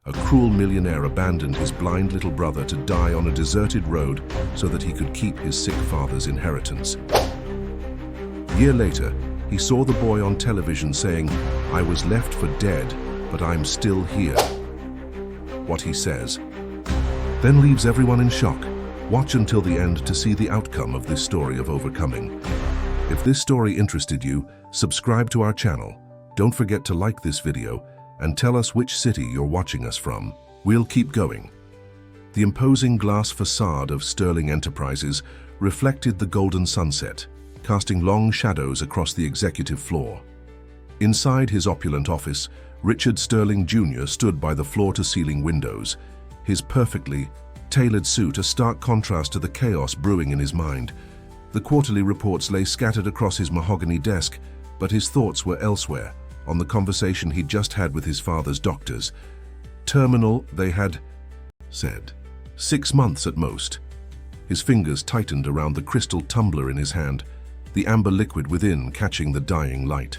A cruel millionaire abandoned his blind little brother to die on a deserted road so that he could keep his sick father's inheritance. A year later, he saw the boy on television saying, "I was left for dead, but I'm still here." What he says then leaves everyone in shock. Watch until the end to see the outcome of this story of overcoming. If this story interested you, subscribe to our channel. Don't forget to like this video and tell us which city you're watching us from. We'll keep going. The imposing glass facade of Sterling Enterprises reflected the golden sunset, casting long shadows across the executive floor. Inside his opulent office, Richard Sterling Jr. stood by the floor-to-ceiling windows, his perfectly tailored suit a stark contrast to the chaos brewing in his mind. The quarterly reports lay scattered across his mahogany desk, but his thoughts were elsewhere, on the conversation he'd just had with his father's doctors. Terminal, they had said. 6 months at most. His fingers tightened around the crystal tumbler in his hand, the amber liquid within catching the dying light.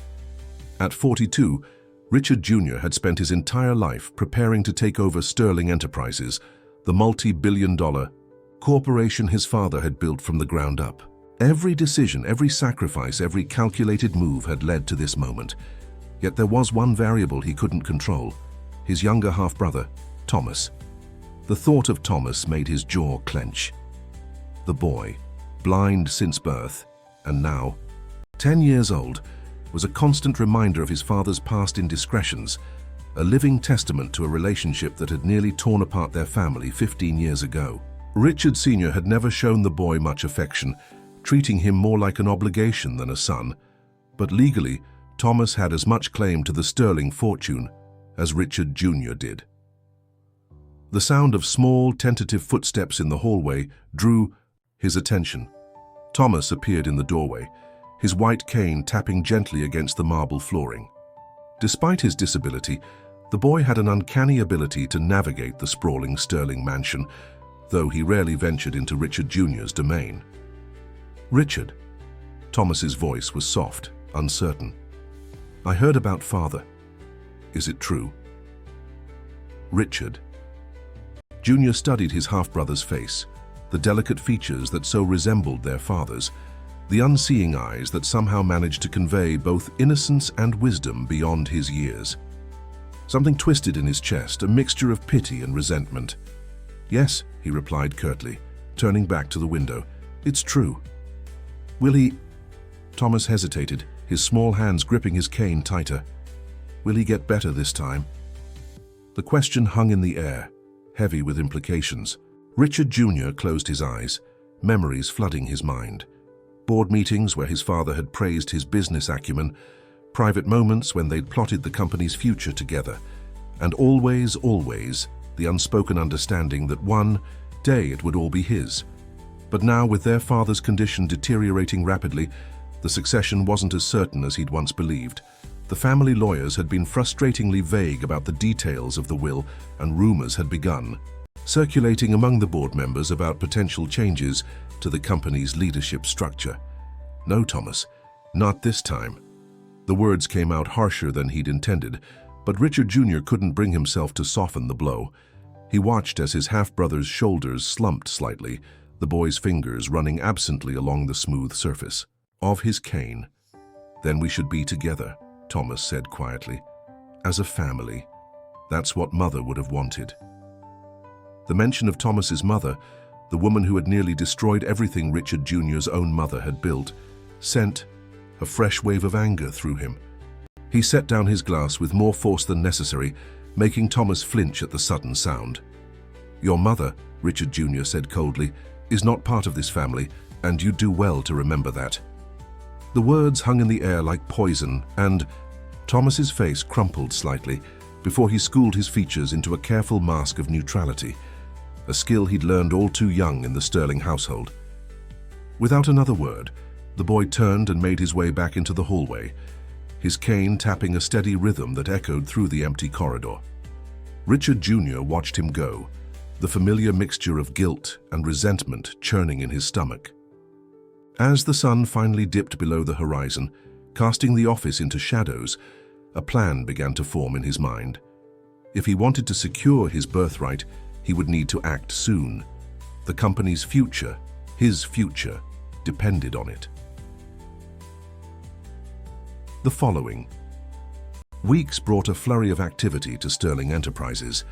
At 42, Richard Jr. had spent his entire life preparing to take over Sterling Enterprises, the multi-billion-dollar corporation his father had built from the ground up. Every decision, every sacrifice, every calculated move had led to this moment. Yet there was one variable he couldn't control: his younger half-brother, Thomas. The thought of Thomas made his jaw clench. The boy, blind since birth, and now 10 years old, was a constant reminder of his father's past indiscretions, a living testament to a relationship that had nearly torn apart their family 15 years ago. Richard Sr. had never shown the boy much affection, treating him more like an obligation than a son. But legally, Thomas had as much claim to the Sterling fortune as Richard Jr. did. The sound of small, tentative footsteps in the hallway drew his attention. Thomas appeared in the doorway, his white cane tapping gently against the marble flooring. Despite his disability, the boy had an uncanny ability to navigate the sprawling Sterling mansion, though he rarely ventured into Richard Jr.'s domain. "Richard." Thomas's voice was soft, uncertain. "I heard about father. Is it true?" Richard. Jr. studied his half-brother's face, the delicate features that so resembled their father's, the unseeing eyes that somehow managed to convey both innocence and wisdom beyond his years. Something twisted in his chest, a mixture of pity and resentment. "Yes," he replied curtly, turning back to the window. "It's true." "Will he—" Thomas hesitated, his small hands gripping his cane tighter. "Will he get better this time?" The question hung in the air, heavy with implications. Richard Jr. closed his eyes, memories flooding his mind. Board meetings where his father had praised his business acumen, private moments when they'd plotted the company's future together, and always, the unspoken understanding that one day it would all be his. But now, with their father's condition deteriorating rapidly, the succession wasn't as certain as he'd once believed. The family lawyers had been frustratingly vague about the details of the will, and rumors had begun circulating among the board members about potential changes to the company's leadership structure. "No, Thomas, not this time." The words came out harsher than he'd intended, but Richard Jr. couldn't bring himself to soften the blow. He watched as his half-brother's shoulders slumped slightly, the boy's fingers running absently along the smooth surface of his cane. "Then we should be together," Thomas said quietly. "As a family. That's what Mother would have wanted." The mention of Thomas's mother, the woman who had nearly destroyed everything Richard Jr.'s own mother had built, sent a fresh wave of anger through him. He set down his glass with more force than necessary, making Thomas flinch at the sudden sound. "Your mother," Richard Jr. said coldly, "is not part of this family, and you do well to remember that." The words hung in the air like poison, and Thomas's face crumpled slightly before he schooled his features into a careful mask of neutrality, a skill he'd learned all too young in the Sterling household. Without another word, the boy turned and made his way back into the hallway, his cane tapping a steady rhythm that echoed through the empty corridor. Richard Jr. watched him go, the familiar mixture of guilt and resentment churning in his stomach. As the sun finally dipped below the horizon, casting the office into shadows, a plan began to form in his mind. If he wanted to secure his birthright, he would need to act soon. The company's future, his future, depended on it. The following weeks brought a flurry of activity to Sterling Enterprises.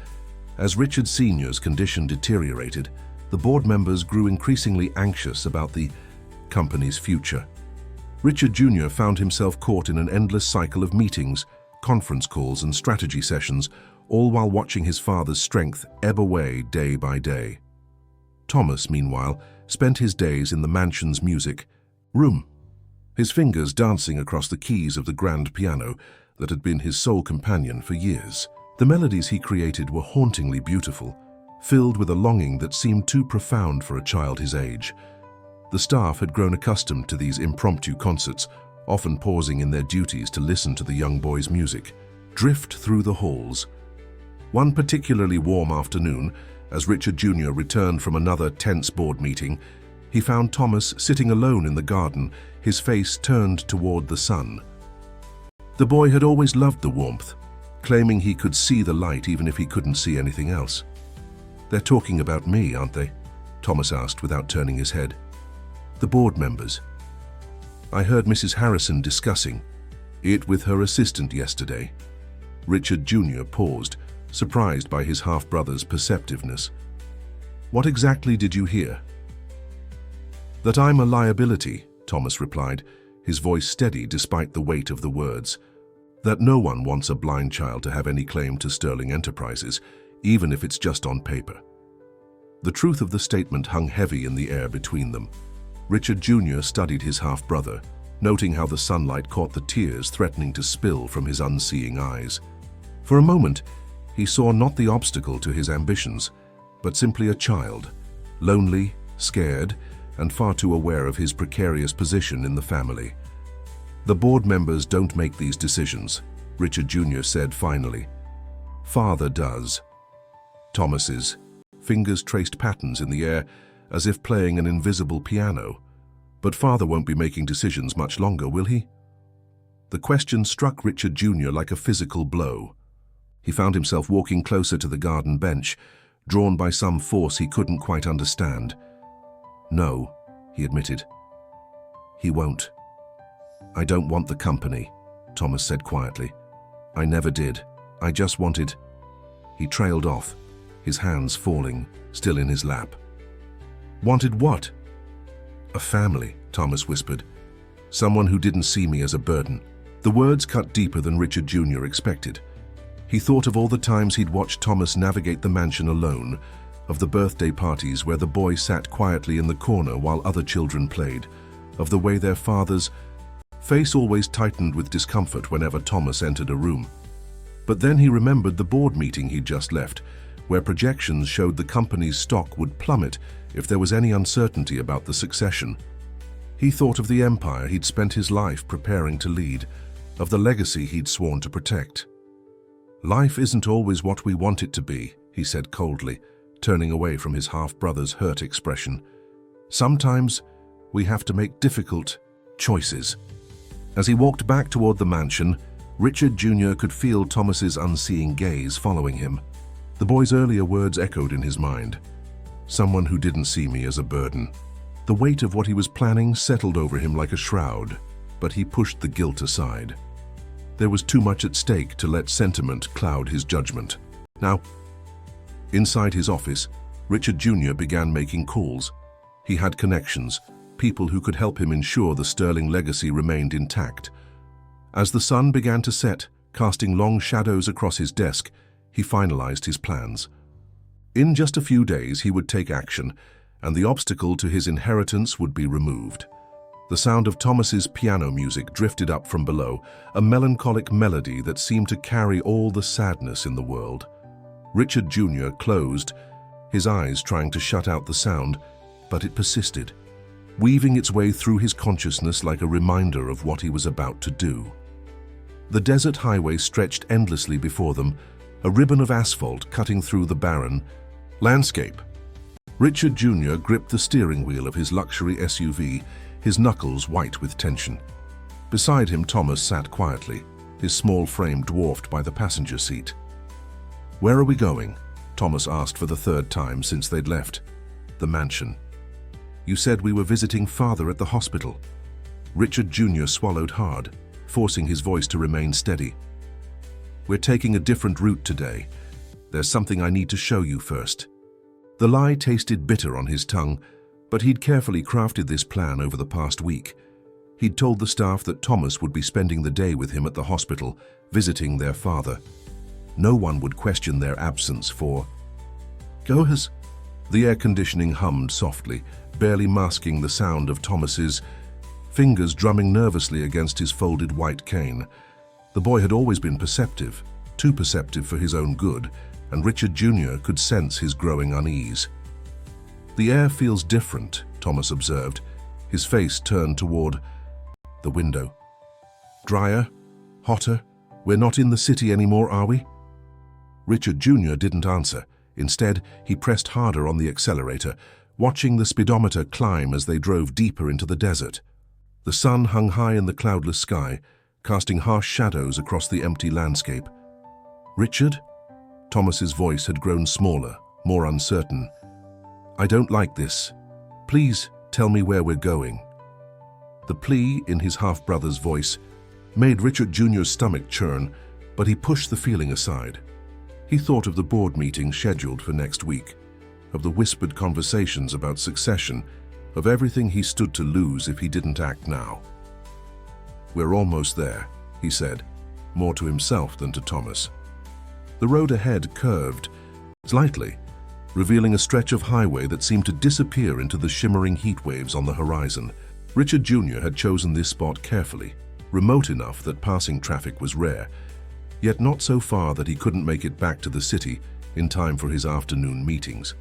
As Richard Sr.'s condition deteriorated, the board members grew increasingly anxious about the company's future. Richard Jr. found himself caught in an endless cycle of meetings, conference calls, and strategy sessions, all while watching his father's strength ebb away day by day. Thomas, meanwhile, spent his days in the mansion's music room, his fingers dancing across the keys of the grand piano that had been his sole companion for years. The melodies he created were hauntingly beautiful, filled with a longing that seemed too profound for a child his age. The staff had grown accustomed to these impromptu concerts, often pausing in their duties to listen to the young boy's music drift through the halls. One particularly warm afternoon, as Richard Jr. returned from another tense board meeting, he found Thomas sitting alone in the garden, his face turned toward the sun. The boy had always loved the warmth, claiming he could see the light even if he couldn't see anything else. "They're talking about me, aren't they?" Thomas asked without turning his head. "The board members. I heard Mrs. Harrison discussing it with her assistant yesterday." Richard Jr. paused, surprised by his half-brother's perceptiveness. "What exactly did you hear?" "That I'm a liability," Thomas replied, his voice steady despite the weight of the words. "That no one wants a blind child to have any claim to Sterling Enterprises, even if it's just on paper." The truth of the statement hung heavy in the air between them. Richard Jr. studied his half-brother, noting how the sunlight caught the tears threatening to spill from his unseeing eyes. For a moment, he saw not the obstacle to his ambitions, but simply a child, lonely, scared, and far too aware of his precarious position in the family. "The board members don't make these decisions," Richard Jr. said finally. "Father does." Thomas's fingers traced patterns in the air as if playing an invisible piano. "But Father won't be making decisions much longer, will he?" The question struck Richard Jr. like a physical blow. He found himself walking closer to the garden bench, drawn by some force he couldn't quite understand. "No," he admitted. "He won't. I don't want the company," Thomas said quietly. "I never did. I just wanted—" He trailed off, his hands falling, still in his lap. "Wanted what?" "A family," Thomas whispered. "Someone who didn't see me as a burden." The words cut deeper than Richard Jr. expected. He thought of all the times he'd watched Thomas navigate the mansion alone, of the birthday parties where the boy sat quietly in the corner while other children played, of the way their father's face always tightened with discomfort whenever Thomas entered a room. But then he remembered the board meeting he'd just left, where projections showed the company's stock would plummet if there was any uncertainty about the succession. He thought of the empire he'd spent his life preparing to lead, of the legacy he'd sworn to protect. "Life isn't always what we want it to be," he said coldly, turning away from his half-brother's hurt expression. "Sometimes we have to make difficult choices." As he walked back toward the mansion, Richard Jr. could feel Thomas's unseeing gaze following him. The boy's earlier words echoed in his mind. "Someone who didn't see me as a burden." The weight of what he was planning settled over him like a shroud, but he pushed the guilt aside. There was too much at stake to let sentiment cloud his judgment. Now, inside his office, Richard Jr. began making calls. He had connections, people who could help him ensure the Sterling legacy remained intact. As the sun began to set, casting long shadows across his desk, he finalized his plans. In just a few days, he would take action, and the obstacle to his inheritance would be removed. The sound of Thomas's piano music drifted up from below, a melancholic melody that seemed to carry all the sadness in the world. Richard Jr. closed, his eyes trying to shut out the sound, but it persisted, weaving its way through his consciousness like a reminder of what he was about to do. The desert highway stretched endlessly before them, a ribbon of asphalt cutting through the barren landscape. Richard Jr. gripped the steering wheel of his luxury SUV, his knuckles white with tension. Beside him, Thomas sat quietly, his small frame dwarfed by the passenger seat. "Where are we going?" Thomas asked for the third time since they'd left. "The mansion." "You said we were visiting father at the hospital." Richard Jr. swallowed hard, forcing his voice to remain steady. "We're taking a different route today. There's something I need to show you first." The lie tasted bitter on his tongue, but he'd carefully crafted this plan over the past week. He'd told the staff that Thomas would be spending the day with him at the hospital, visiting their father. No one would question their absence for "Goers." The air conditioning hummed softly, barely masking the sound of Thomas's fingers drumming nervously against his folded white cane. The boy had always been perceptive, too perceptive for his own good, and Richard Jr. could sense his growing unease. "The air feels different," Thomas observed, his face turned toward the window. "Drier? Hotter? We're not in the city anymore, are we?" Richard Jr. didn't answer. Instead, he pressed harder on the accelerator, watching the speedometer climb as they drove deeper into the desert. The sun hung high in the cloudless sky, casting harsh shadows across the empty landscape. "Richard?" Thomas's voice had grown smaller, more uncertain. "I don't like this. Please tell me where we're going." The plea in his half-brother's voice made Richard Jr.'s stomach churn, but he pushed the feeling aside. He thought of the board meeting scheduled for next week, of the whispered conversations about succession, of everything he stood to lose if he didn't act now. "We're almost there," he said, more to himself than to Thomas. The road ahead curved slightly, revealing a stretch of highway that seemed to disappear into the shimmering heat waves on the horizon. Richard Jr. had chosen this spot carefully, remote enough that passing traffic was rare, yet not so far that he couldn't make it back to the city in time for his afternoon meetings.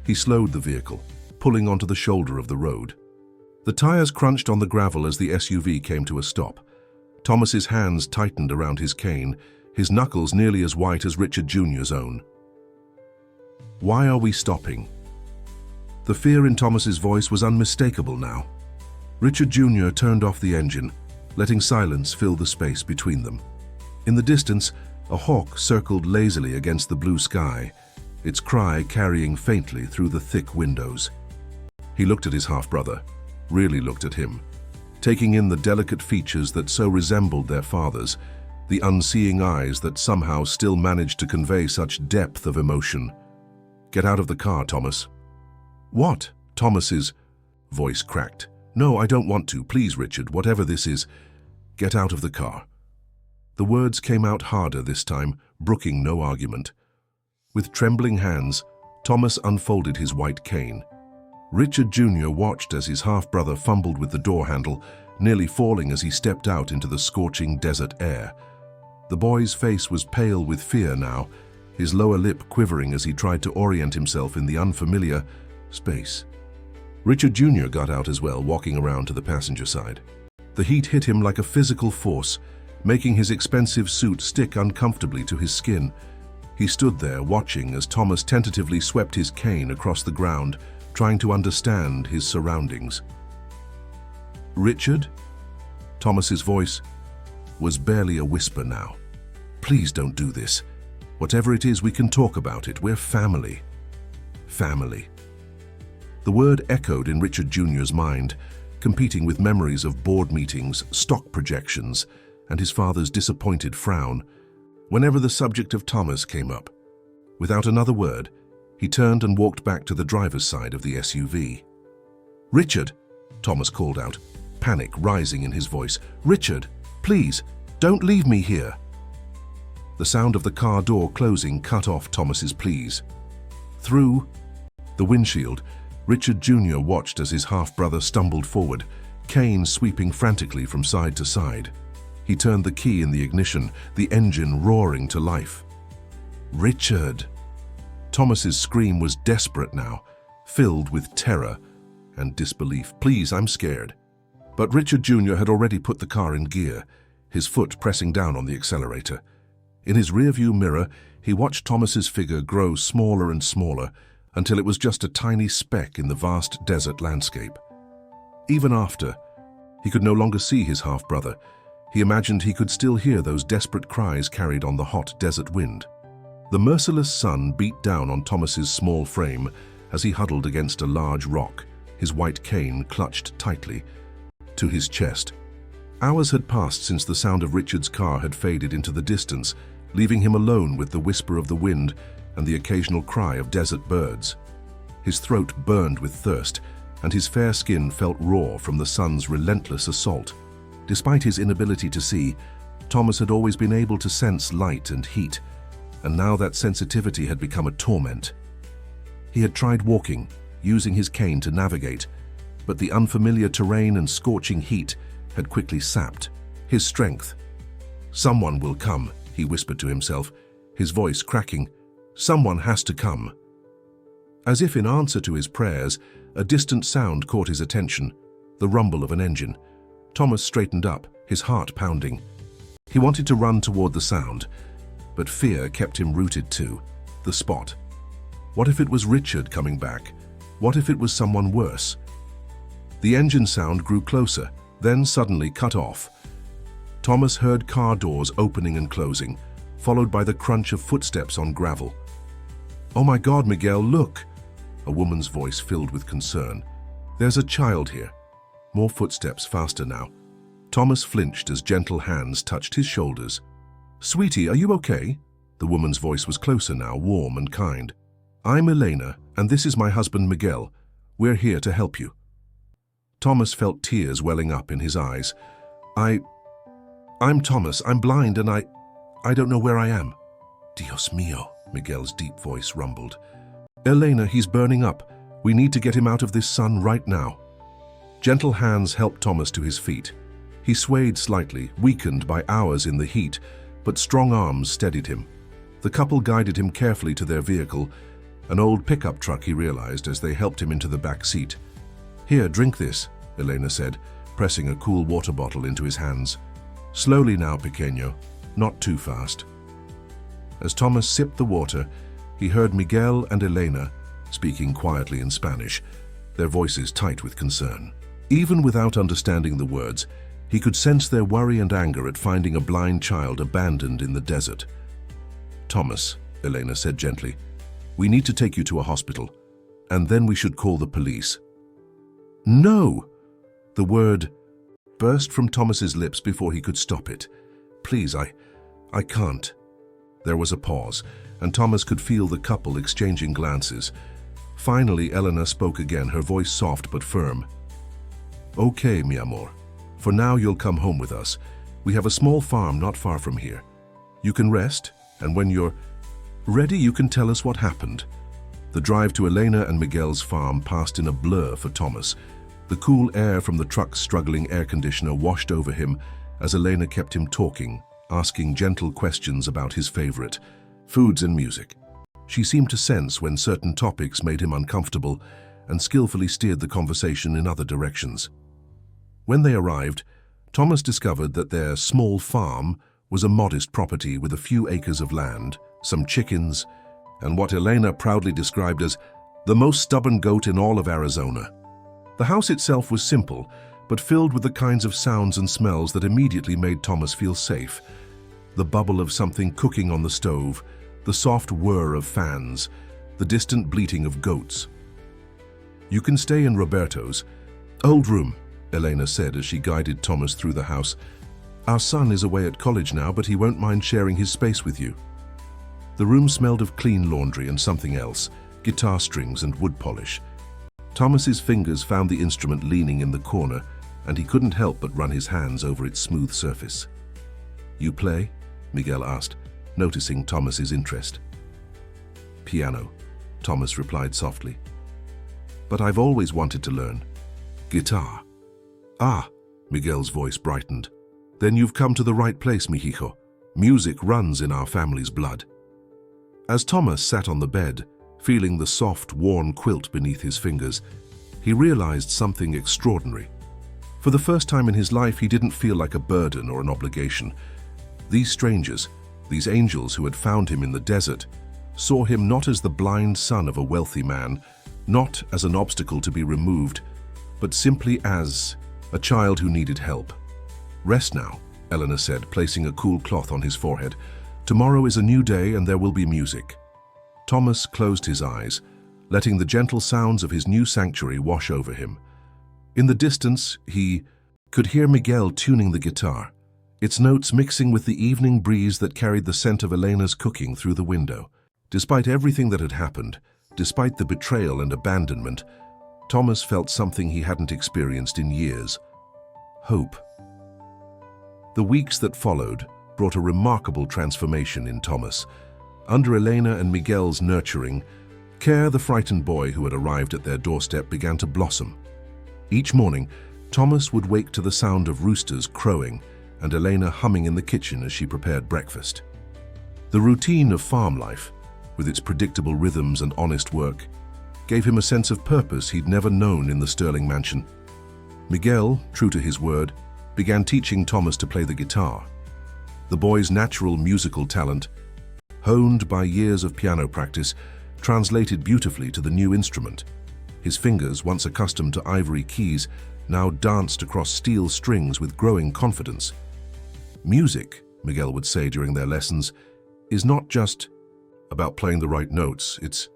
He slowed the vehicle, pulling onto the shoulder of the road. The tires crunched on the gravel as the SUV came to a stop. Thomas's hands tightened around his cane, his knuckles nearly as white as Richard Jr.'s own. "Why are we stopping?" The fear in Thomas's voice was unmistakable now. Richard Jr. turned off the engine, letting silence fill the space between them. In the distance, a hawk circled lazily against the blue sky, its cry carrying faintly through the thick windows. He looked at his half-brother, really looked at him, taking in the delicate features that so resembled their father's, the unseeing eyes that somehow still managed to convey such depth of emotion. "Get out of the car, Thomas." "What?" Thomas's voice cracked. "No, I don't want to. Please, Richard, whatever this is, get out of the car." The words came out harder this time, brooking no argument. With trembling hands, Thomas unfolded his white cane. Richard Jr. watched as his half-brother fumbled with the door handle, nearly falling as he stepped out into the scorching desert air. The boy's face was pale with fear now, his lower lip quivering as he tried to orient himself in the unfamiliar space. Richard Jr. got out as well, walking around to the passenger side. The heat hit him like a physical force, making his expensive suit stick uncomfortably to his skin. He stood there watching as Thomas tentatively swept his cane across the ground, trying to understand his surroundings. "Richard?" Thomas's voice was barely a whisper now. "Please don't do this. Whatever it is, we can talk about it. We're family." Family. The word echoed in Richard Jr.'s mind, competing with memories of board meetings, stock projections, and his father's disappointed frown. Whenever the subject of Thomas came up, without another word, he turned and walked back to the driver's side of the SUV. "Richard!" Thomas called out, panic rising in his voice. "Richard, please, don't leave me here." The sound of the car door closing cut off Thomas's pleas. Through the windshield, Richard Jr. watched as his half-brother stumbled forward, cane sweeping frantically from side to side. He turned the key in the ignition, the engine roaring to life. "Richard!" Thomas's scream was desperate now, filled with terror and disbelief. "Please, I'm scared." But Richard Jr. had already put the car in gear, his foot pressing down on the accelerator. In his rearview mirror, he watched Thomas's figure grow smaller and smaller until it was just a tiny speck in the vast desert landscape. Even after, he could no longer see his half-brother. He imagined he could still hear those desperate cries carried on the hot desert wind. The merciless sun beat down on Thomas's small frame as he huddled against a large rock, his white cane clutched tightly to his chest. Hours had passed since the sound of Richard's car had faded into the distance, leaving him alone with the whisper of the wind and the occasional cry of desert birds. His throat burned with thirst, and his fair skin felt raw from the sun's relentless assault. Despite his inability to see, Thomas had always been able to sense light and heat, and now that sensitivity had become a torment. He had tried walking, using his cane to navigate, but the unfamiliar terrain and scorching heat had quickly sapped his strength. "Someone will come," he whispered to himself, his voice cracking. "Someone has to come." As if in answer to his prayers, a distant sound caught his attention, the rumble of an engine. Thomas straightened up, his heart pounding. He wanted to run toward the sound, but fear kept him rooted to the spot. What if it was Richard coming back? What if it was someone worse? The engine sound grew closer, then suddenly cut off. Thomas heard car doors opening and closing, followed by the crunch of footsteps on gravel. "Oh my God, Miguel, look!" A woman's voice filled with concern. "There's a child here." More footsteps, faster now. Thomas flinched as gentle hands touched his shoulders. "Sweetie, are you okay?" The woman's voice was closer now, warm and kind. "I'm Elena, and this is my husband Miguel. We're here to help you." Thomas felt tears welling up in his eyes. I'm Thomas. I'm blind and I don't know where I am." "Dios mío," Miguel's deep voice rumbled. "Elena, he's burning up. We need to get him out of this sun right now." Gentle hands helped Thomas to his feet. He swayed slightly, weakened by hours in the heat, but strong arms steadied him. The couple guided him carefully to their vehicle, an old pickup truck, he realized, as they helped him into the back seat. "Here, drink this," Elena said, pressing a cool water bottle into his hands. "Slowly now, pequeño, not too fast." As Thomas sipped the water, he heard Miguel and Elena speaking quietly in Spanish, their voices tight with concern. Even without understanding the words, he could sense their worry and anger at finding a blind child abandoned in the desert. "Thomas," Elena said gently, "we need to take you to a hospital, and then we should call the police." "No!" The word burst from Thomas's lips before he could stop it. "Please, I can't." There was a pause, and Thomas could feel the couple exchanging glances. Finally, Elena spoke again, her voice soft but firm. "Okay, mi amor. For now, you'll come home with us. We have a small farm not far from here. You can rest, and when you're ready, you can tell us what happened." The drive to Elena and Miguel's farm passed in a blur for Thomas. The cool air from the truck's struggling air conditioner washed over him as Elena kept him talking, asking gentle questions about his favorite foods and music. She seemed to sense when certain topics made him uncomfortable and skillfully steered the conversation in other directions. When they arrived, Thomas discovered that their small farm was a modest property with a few acres of land, some chickens, and what Elena proudly described as the most stubborn goat in all of Arizona. The house itself was simple, but filled with the kinds of sounds and smells that immediately made Thomas feel safe. The bubble of something cooking on the stove, the soft whir of fans, the distant bleating of goats. "You can stay in Roberto's old room," Elena said as she guided Thomas through the house. "Our son is away at college now, but he won't mind sharing his space with you." The room smelled of clean laundry and something else, guitar strings and wood polish. Thomas's fingers found the instrument leaning in the corner, and he couldn't help but run his hands over its smooth surface. "You play?" Miguel asked, noticing Thomas's interest. "Piano," Thomas replied softly. "But I've always wanted to learn." "Guitar." "Ah," Miguel's voice brightened. "Then you've come to the right place, mijijo. Music runs in our family's blood." As Thomas sat on the bed, feeling the soft, worn quilt beneath his fingers, he realized something extraordinary. For the first time in his life, he didn't feel like a burden or an obligation. These strangers, these angels who had found him in the desert, saw him not as the blind son of a wealthy man, not as an obstacle to be removed, but simply as a child who needed help. "Rest now," Eleanor said, placing a cool cloth on his forehead. Tomorrow is a new day and there will be music. Thomas closed his eyes, letting the gentle sounds of his new sanctuary wash over him. In the distance, he could hear Miguel tuning the guitar, its notes mixing with the evening breeze that carried the scent of Elena's cooking through the window. Despite everything that had happened, despite the betrayal and abandonment, Thomas felt something he hadn't experienced in years: hope. The weeks that followed brought a remarkable transformation in Thomas. Under Elena and Miguel's nurturing, Care, the frightened boy who had arrived at their doorstep, began to blossom. Each morning, Thomas would wake to the sound of roosters crowing and Elena humming in the kitchen as she prepared breakfast. The routine of farm life, with its predictable rhythms and honest work, gave him a sense of purpose he'd never known in the Sterling mansion. Miguel, true to his word, began teaching Thomas to play the guitar. The boy's natural musical talent, honed by years of piano practice, translated beautifully to the new instrument. His fingers, once accustomed to ivory keys, now danced across steel strings with growing confidence. Music, Miguel would say during their lessons, is not just about playing the right notes. It's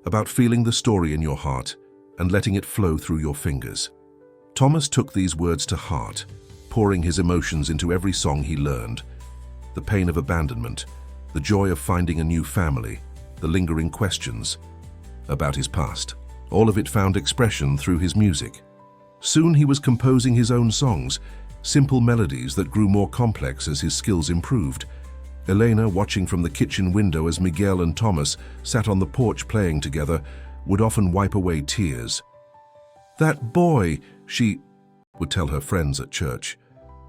about feeling the story in your heart and letting it flow through your fingers. Thomas took these words to heart, pouring his emotions into every song he learned. The pain of abandonment, the joy of finding a new family, the lingering questions about his past. All of it found expression through his music. Soon he was composing his own songs, simple melodies that grew more complex as his skills improved. Elena, watching from the kitchen window as Miguel and Thomas sat on the porch playing together, would often wipe away tears. "That boy," she would tell her friends at church,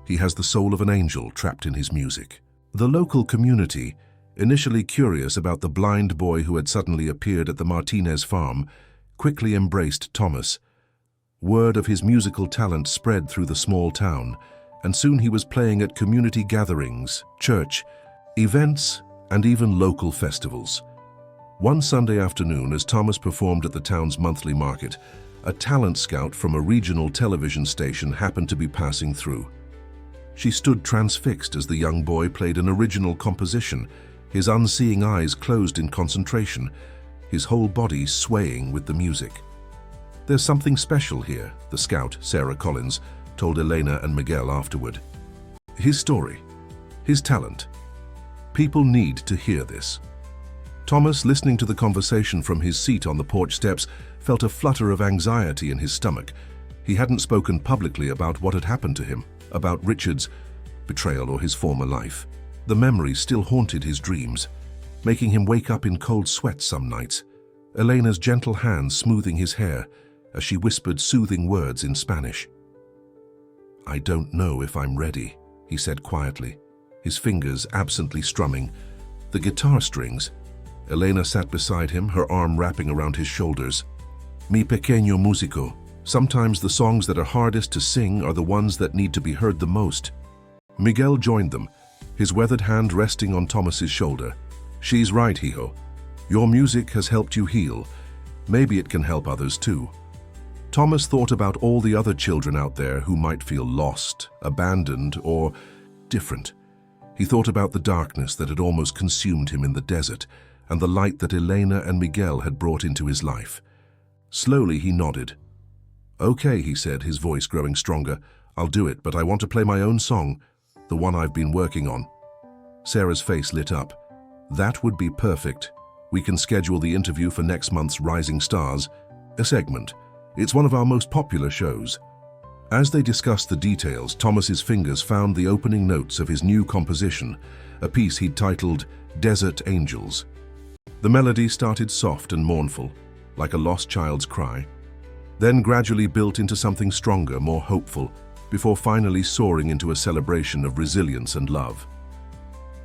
"he has the soul of an angel trapped in his music." The local community, initially curious about the blind boy who had suddenly appeared at the Martinez farm, quickly embraced Thomas. Word of his musical talent spread through the small town, and soon he was playing at community gatherings, church, events, and even local festivals. One Sunday afternoon, as Thomas performed at the town's monthly market, a talent scout from a regional television station happened to be passing through. She stood transfixed as the young boy played an original composition, his unseeing eyes closed in concentration, his whole body swaying with the music. "There's something special here," the scout, Sarah Collins, told Elena and Miguel afterward. "His story, his talent. People need to hear this." Thomas, listening to the conversation from his seat on the porch steps, felt a flutter of anxiety in his stomach. He hadn't spoken publicly about what had happened to him, about Richard's betrayal or his former life. The memory still haunted his dreams, making him wake up in cold sweats some nights. Elena's gentle hand smoothing his hair as she whispered soothing words in Spanish. "I don't know if I'm ready," he said quietly, his fingers absently strumming the guitar strings. Elena sat beside him, her arm wrapping around his shoulders. "Mi pequeño músico." Sometimes the songs that are hardest to sing are the ones that need to be heard the most. Miguel joined them, his weathered hand resting on Thomas's shoulder. "She's right, hijo. Your music has helped you heal. Maybe it can help others too." Thomas thought about all the other children out there who might feel lost, abandoned, or different. He thought about the darkness that had almost consumed him in the desert, and the light that Elena and Miguel had brought into his life. Slowly he nodded. "Okay," he said, his voice growing stronger. "I'll do it, but I want to play my own song, the one I've been working on." Sarah's face lit up. "That would be perfect. We can schedule the interview for next month's Rising Stars, a segment. It's one of our most popular shows." As they discussed the details, Thomas's fingers found the opening notes of his new composition, a piece he'd titled Desert Angels. The melody started soft and mournful, like a lost child's cry, then gradually built into something stronger, more hopeful, before finally soaring into a celebration of resilience and love.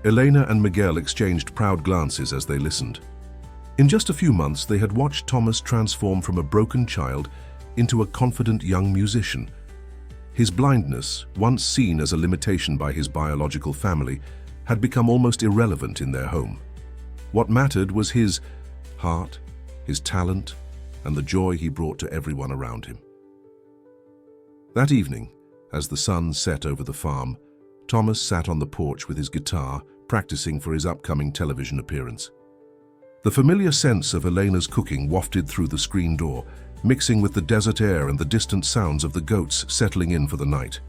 Elena and Miguel exchanged proud glances as they listened. In just a few months, they had watched Thomas transform from a broken child into a confident young musician. His blindness, once seen as a limitation by his biological family, had become almost irrelevant in their home. What mattered was his heart, his talent, and the joy he brought to everyone around him. That evening, as the sun set over the farm, Thomas sat on the porch with his guitar, practicing for his upcoming television appearance. The familiar sense of Elena's cooking wafted through the screen door, mixing with the desert air and the distant sounds of the goats settling in for the night.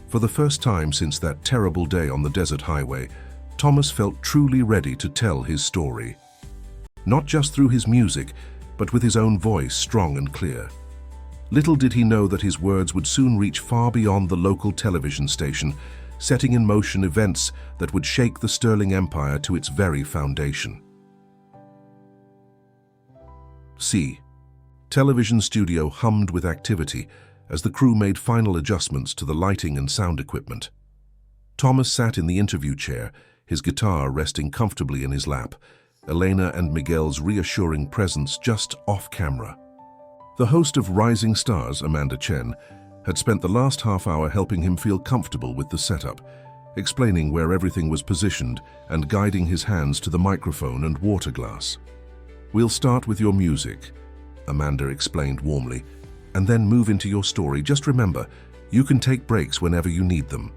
For the first time since that terrible day on the desert highway, Thomas felt truly ready to tell his story. Not just through his music, but with his own voice strong and clear. Little did he know that his words would soon reach far beyond the local television station, setting in motion events that would shake the Sterling Empire to its very foundation. Television studio hummed with activity as the crew made final adjustments to the lighting and sound equipment. Thomas sat in the interview chair, his guitar resting comfortably in his lap, Elena and Miguel's reassuring presence just off camera. The host of Rising Stars, Amanda Chen, had spent the last half hour helping him feel comfortable with the setup, explaining where everything was positioned and guiding his hands to the microphone and water glass. "We'll start with your music," Amanda explained warmly, "and then move into your story. Just remember, you can take breaks whenever you need them."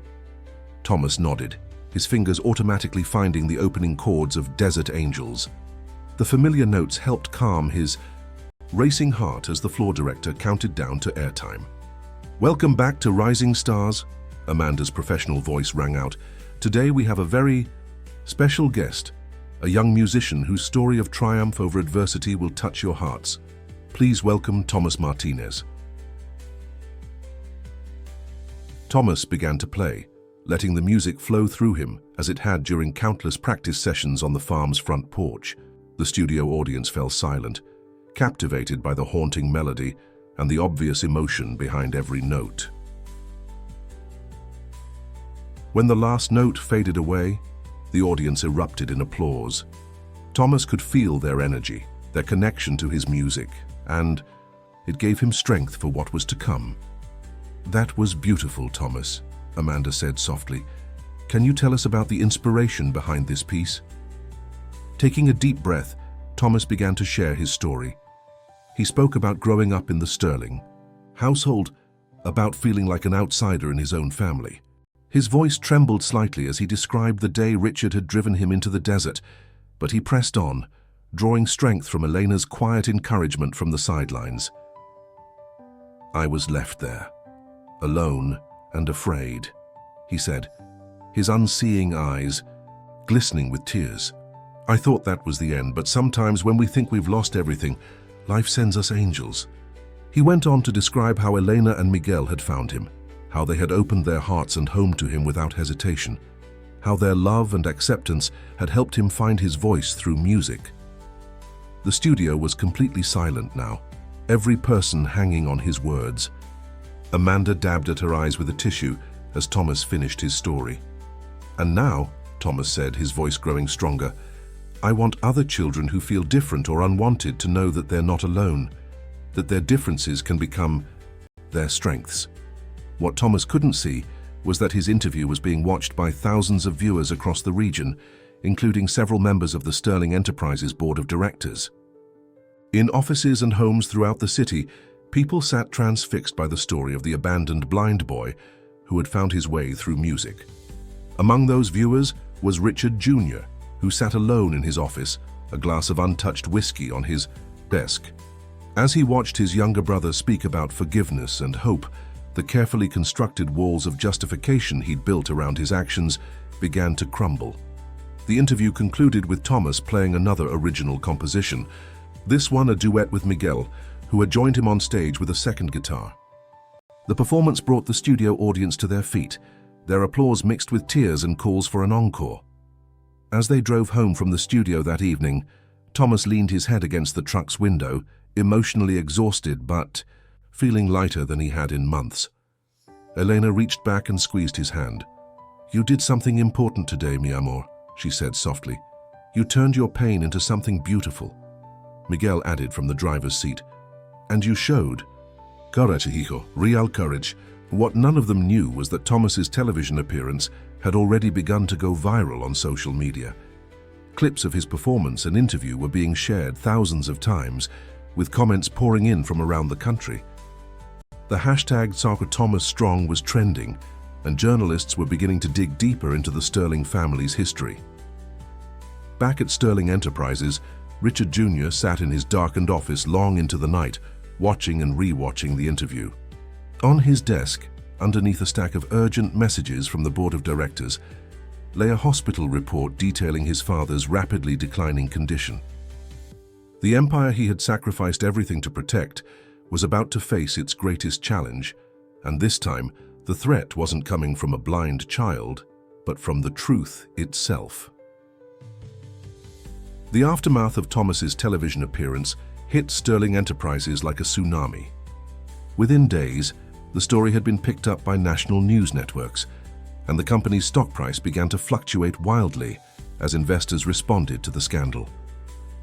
Thomas nodded, his fingers automatically finding the opening chords of Desert Angels. The familiar notes helped calm his racing heart as the floor director counted down to airtime. "Welcome back to Rising Stars," Amanda's professional voice rang out. "Today we have a very special guest, a young musician whose story of triumph over adversity will touch your hearts. Please welcome Thomas Martinez." Thomas began to play, letting the music flow through him as it had during countless practice sessions on the farm's front porch. The studio audience fell silent, captivated by the haunting melody and the obvious emotion behind every note. When the last note faded away, the audience erupted in applause. Thomas could feel their energy, their connection to his music, and it gave him strength for what was to come. "That was beautiful, Thomas," Amanda said softly. "Can you tell us about the inspiration behind this piece?" Taking a deep breath, Thomas began to share his story. He spoke about growing up in the Sterling household, about feeling like an outsider in his own family. His voice trembled slightly as he described the day Richard had driven him into the desert, but he pressed on, drawing strength from Elena's quiet encouragement from the sidelines. "I was left there, alone and afraid," he said, his unseeing eyes glistening with tears. "I thought that was the end, but sometimes when we think we've lost everything, life sends us angels." He went on to describe how Elena and Miguel had found him, how they had opened their hearts and home to him without hesitation, how their love and acceptance had helped him find his voice through music. The studio was completely silent now, every person hanging on his words. Amanda dabbed at her eyes with a tissue as Thomas finished his story. "And now," Thomas said, his voice growing stronger, "I want other children who feel different or unwanted to know that they're not alone, that their differences can become their strengths." What Thomas couldn't see was that his interview was being watched by thousands of viewers across the region, including several members of the Sterling Enterprises Board of Directors. In offices and homes throughout the city, people sat transfixed by the story of the abandoned blind boy who had found his way through music. Among those viewers was Richard Jr., who sat alone in his office, a glass of untouched whiskey on his desk. As he watched his younger brother speak about forgiveness and hope, the carefully constructed walls of justification he'd built around his actions began to crumble. The interview concluded with Thomas playing another original composition, this one a duet with Miguel, who had joined him on stage with a second guitar. The performance brought the studio audience to their feet, their applause mixed with tears and calls for an encore. As they drove home from the studio that evening, Thomas leaned his head against the truck's window, emotionally exhausted but feeling lighter than he had in months. Elena reached back and squeezed his hand. "You did something important today, mi amor," she said softly. "You turned your pain into something beautiful." Miguel added from the driver's seat, "And you showed courage, hijo, real courage." What none of them knew was that Thomas's television appearance had already begun to go viral on social media. Clips of his performance and interview were being shared thousands of times, with comments pouring in from around the country. The hashtag #SoccerThomasStrong was trending, and journalists were beginning to dig deeper into the Sterling family's history. Back at Sterling Enterprises, Richard Jr. sat in his darkened office long into the night, watching and re-watching the interview. On his desk, underneath a stack of urgent messages from the board of directors, lay a hospital report detailing his father's rapidly declining condition. The empire he had sacrificed everything to protect was about to face its greatest challenge, and this time, the threat wasn't coming from a blind child, but from the truth itself. The aftermath of Thomas's television appearance hit Sterling Enterprises like a tsunami. Within days, the story had been picked up by national news networks, and the company's stock price began to fluctuate wildly as investors responded to the scandal.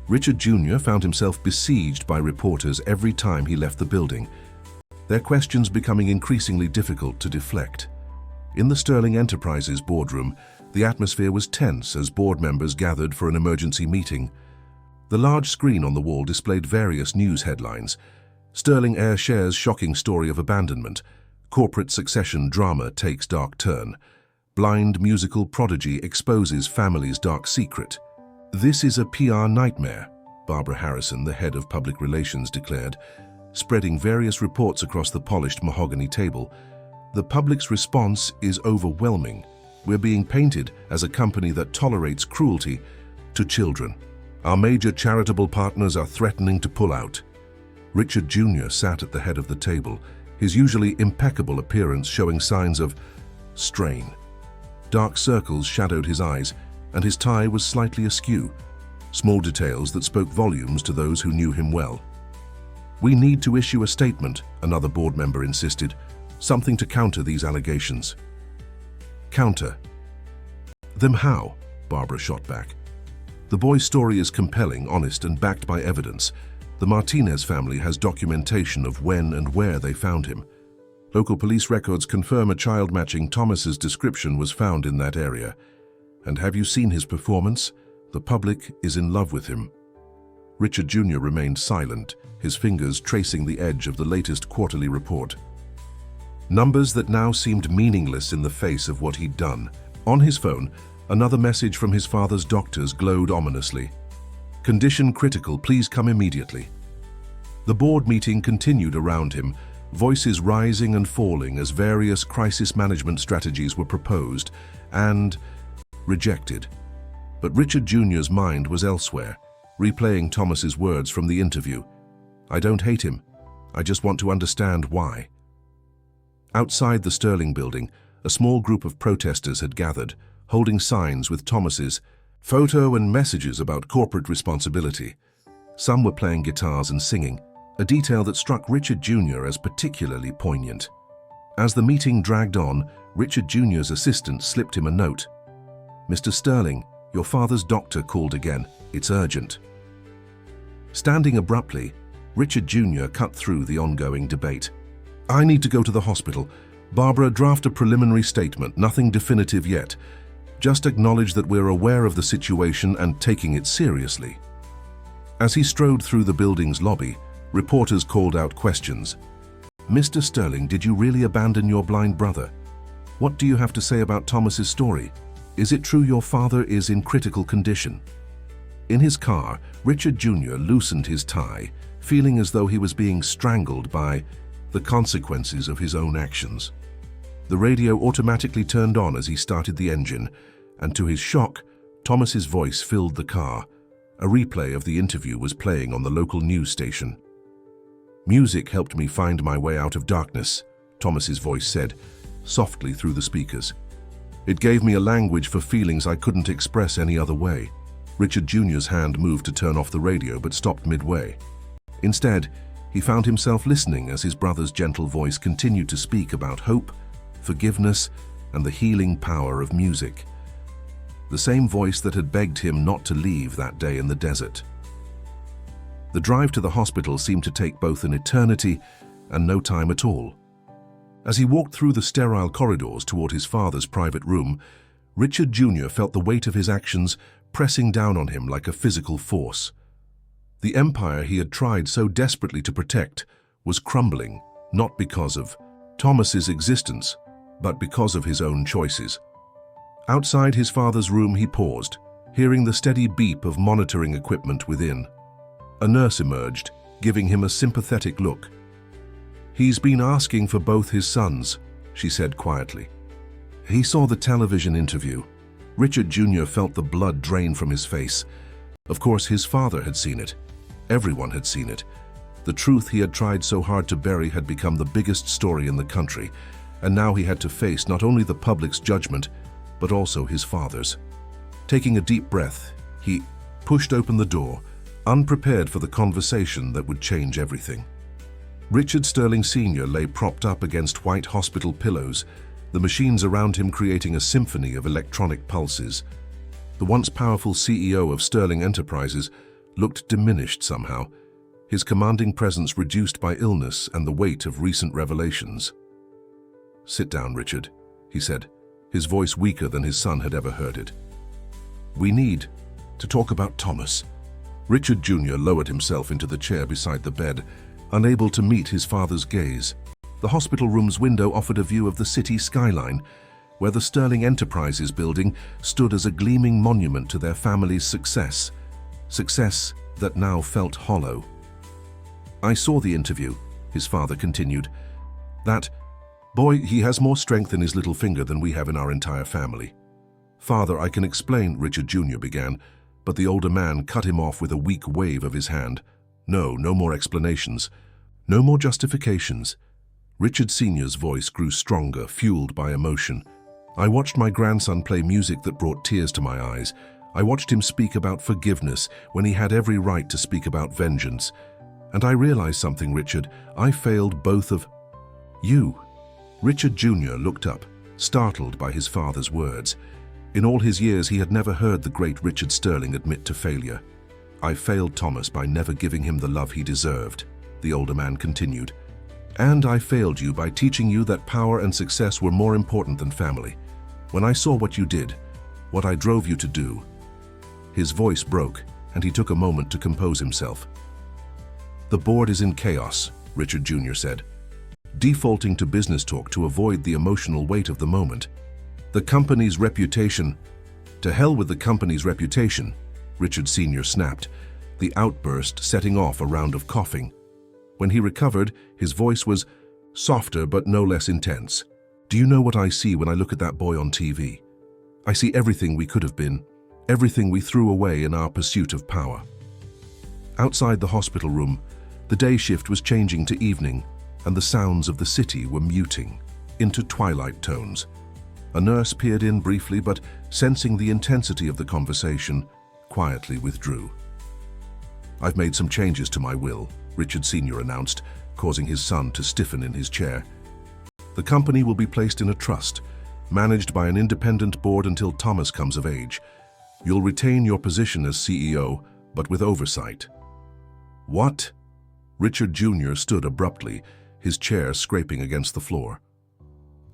Richard Jr. found himself besieged by reporters every time he left the building, their questions becoming increasingly difficult to deflect. In the Sterling Enterprises boardroom, the atmosphere was tense as board members gathered for an emergency meeting. The large screen on the wall displayed various news headlines: Sterling Air shares shocking story of abandonment, corporate succession drama takes dark turn, blind musical prodigy exposes family's dark secret. "This is a PR nightmare," Barbara Harrison, the head of public relations, declared, spreading various reports across the polished mahogany table. "The public's response is overwhelming. We're being painted as a company that tolerates cruelty to children. Our major charitable partners are threatening to pull out." Richard Jr. sat at the head of the table, his usually impeccable appearance showing signs of strain. Dark circles shadowed his eyes, and his tie was slightly askew, small details that spoke volumes to those who knew him well. "We need to issue a statement," another board member insisted, "something to counter these allegations." "Counter? Them how?" Barbara shot back. "The boy's story is compelling, honest, and backed by evidence. The Martinez family has documentation of when and where they found him. Local police records confirm a child matching Thomas's description was found in that area. And have you seen his performance? The public is in love with him." Richard Jr. remained silent, his fingers tracing the edge of the latest quarterly report. Numbers that now seemed meaningless in the face of what he'd done. On his phone, another message from his father's doctors glowed ominously. "Condition critical, please come immediately." The board meeting continued around him, voices rising and falling as various crisis management strategies were proposed and rejected. But Richard Jr.'s mind was elsewhere, replaying Thomas's words from the interview. "I don't hate him. I just want to understand why." Outside the Sterling building, a small group of protesters had gathered, holding signs with Thomas's photo and messages about corporate responsibility. Some were playing guitars and singing, a detail that struck Richard Jr. as particularly poignant. As the meeting dragged on, Richard Jr.'s assistant slipped him a note. "Mr. Sterling, your father's doctor called again. It's urgent." Standing abruptly, Richard Jr. cut through the ongoing debate. "I need to go to the hospital. Barbara, draft a preliminary statement, nothing definitive yet. Just acknowledge that we're aware of the situation and taking it seriously." As he strode through the building's lobby, reporters called out questions. "Mr. Sterling, did you really abandon your blind brother? What do you have to say about Thomas's story? Is it true your father is in critical condition?" In his car, Richard Jr. loosened his tie, feeling as though he was being strangled by the consequences of his own actions. The radio automatically turned on as he started the engine, and to his shock, Thomas's voice filled the car. A replay of the interview was playing on the local news station. "Music helped me find my way out of darkness," Thomas's voice said, softly through the speakers. "It gave me a language for feelings I couldn't express any other way." Richard Jr.'s hand moved to turn off the radio but stopped midway. Instead, he found himself listening as his brother's gentle voice continued to speak about hope, forgiveness, and the healing power of music. The same voice that had begged him not to leave that day in the desert. The drive to the hospital seemed to take both an eternity and no time at all. As he walked through the sterile corridors toward his father's private room, Richard Jr. felt the weight of his actions pressing down on him like a physical force. The empire he had tried so desperately to protect was crumbling, not because of Thomas's existence, but because of his own choices. Outside his father's room, he paused, hearing the steady beep of monitoring equipment within. A nurse emerged, giving him a sympathetic look. "He's been asking for both his sons," she said quietly. He saw the television interview. Richard Jr. felt the blood drain from his face. Of course, his father had seen it. Everyone had seen it. The truth he had tried so hard to bury had become the biggest story in the country, and now he had to face not only the public's judgment, but also his father's. Taking a deep breath, he pushed open the door, unprepared for the conversation that would change everything. Richard Sterling Sr. lay propped up against white hospital pillows, the machines around him creating a symphony of electronic pulses. The once powerful CEO of Sterling Enterprises looked diminished somehow, his commanding presence reduced by illness and the weight of recent revelations. "Sit down, Richard," he said, his voice weaker than his son had ever heard it. "We need to talk about Thomas." Richard Jr. lowered himself into the chair beside the bed, unable to meet his father's gaze. The hospital room's window offered a view of the city skyline, where the Sterling Enterprises building stood as a gleaming monument to their family's success that now felt hollow. "I saw the interview," his father continued. "That boy, he has more strength in his little finger than we have in our entire family." "Father, I can explain," Richard Jr. began, but the older man cut him off with a weak wave of his hand. No more explanations. No more justifications." Richard Sr.'s voice grew stronger, fueled by emotion. "I watched my grandson play music that brought tears to my eyes. I watched him speak about forgiveness when he had every right to speak about vengeance. And I realized something, Richard. I failed both of you." Richard Jr. looked up, startled by his father's words. In all his years, he had never heard the great Richard Sterling admit to failure. "I failed Thomas by never giving him the love he deserved," the older man continued. "And I failed you by teaching you that power and success were more important than family. When I saw what you did, what I drove you to do." His voice broke, and he took a moment to compose himself. "The board is in chaos," Richard Jr. said, defaulting to business talk to avoid the emotional weight of the moment. "The company's reputation—" "To hell with the company's reputation," Richard Sr. snapped, the outburst setting off a round of coughing. When he recovered, his voice was softer but no less intense. "Do you know what I see when I look at that boy on TV? I see everything we could have been, everything we threw away in our pursuit of power." Outside the hospital room, the day shift was changing to evening, and the sounds of the city were muting into twilight tones. A nurse peered in briefly, but sensing the intensity of the conversation, quietly withdrew. "I've made some changes to my will," Richard Sr. announced, causing his son to stiffen in his chair. "The company will be placed in a trust, managed by an independent board until Thomas comes of age. You'll retain your position as CEO, but with oversight." "What?" Richard Jr. stood abruptly, his chair scraping against the floor.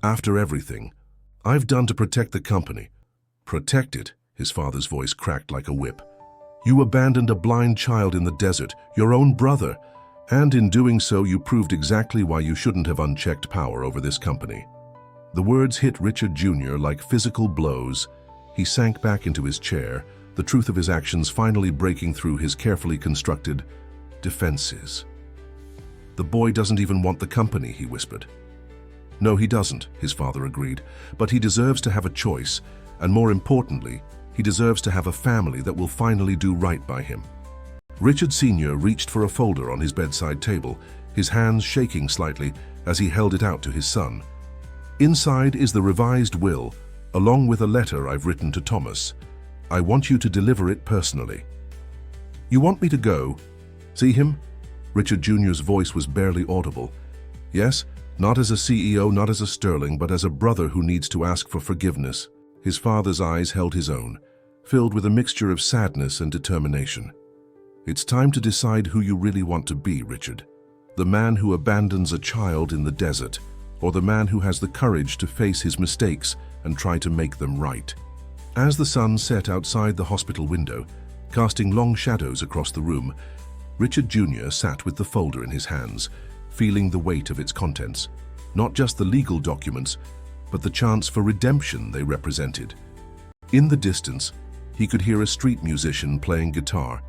"After everything I've done to protect the company." "Protect it?" His father's voice cracked like a whip. "You abandoned a blind child in the desert, your own brother, and in doing so you proved exactly why you shouldn't have unchecked power over this company." The words hit Richard Jr. like physical blows. He sank back into his chair, the truth of his actions finally breaking through his carefully constructed defenses. "The boy doesn't even want the company," he whispered. "No, he doesn't," his father agreed, "but he deserves to have a choice, and more importantly, he deserves to have a family that will finally do right by him." Richard Sr. reached for a folder on his bedside table, his hands shaking slightly as he held it out to his son. "Inside is the revised will, along with a letter I've written to Thomas. I want you to deliver it personally." "You want me to go see him?" Richard Jr.'s voice was barely audible. "Yes, not as a CEO, not as a Sterling, but as a brother who needs to ask for forgiveness." His father's eyes held his own, filled with a mixture of sadness and determination. "It's time to decide who you really want to be, Richard. The man who abandons a child in the desert, or the man who has the courage to face his mistakes and try to make them right." As the sun set outside the hospital window, casting long shadows across the room, Richard Jr. sat with the folder in his hands, feeling the weight of its contents. Not just the legal documents, but the chance for redemption they represented. In the distance, he could hear a street musician playing guitar,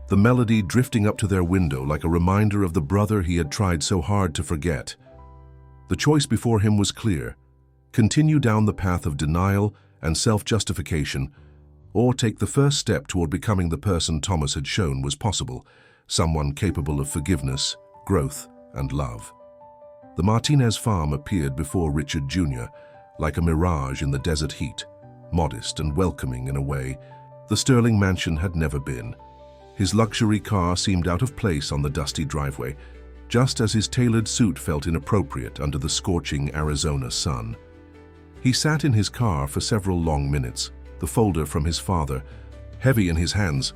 the melody drifting up to their window like a reminder of the brother he had tried so hard to forget. The choice before him was clear: continue down the path of denial and self-justification, or take the first step toward becoming the person Thomas had shown was possible, someone capable of forgiveness, growth, and love. The Martinez farm appeared before Richard Jr. like a mirage in the desert heat, modest and welcoming in a way the Sterling mansion had never been. His luxury car seemed out of place on the dusty driveway, just as his tailored suit felt inappropriate under the scorching Arizona sun. He sat in his car for several long minutes, the folder from his father heavy in his hands.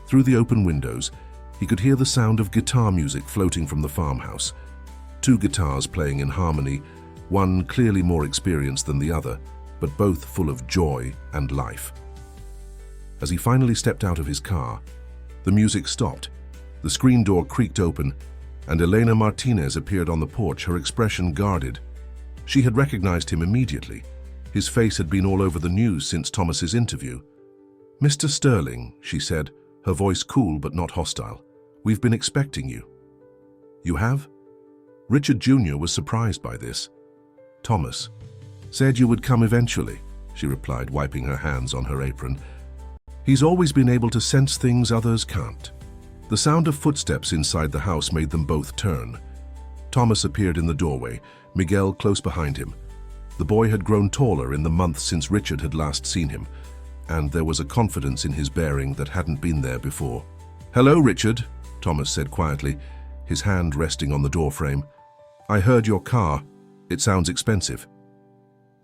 Through the open windows, he could hear the sound of guitar music floating from the farmhouse. Two guitars playing in harmony, one clearly more experienced than the other, but both full of joy and life. As he finally stepped out of his car, the music stopped, the screen door creaked open, and Elena Martinez appeared on the porch, her expression guarded. She had recognized him immediately. His face had been all over the news since Thomas's interview. "Mr. Sterling," she said, her voice cool but not hostile, "we've been expecting you." "You have?" Richard Jr. was surprised by this. "Thomas said you would come eventually," she replied, wiping her hands on her apron. "He's always been able to sense things others can't." The sound of footsteps inside the house made them both turn. Thomas appeared in the doorway, Miguel close behind him. The boy had grown taller in the months since Richard had last seen him, and there was a confidence in his bearing that hadn't been there before. "Hello, Richard," Thomas said quietly, his hand resting on the doorframe. "I heard your car. It sounds expensive."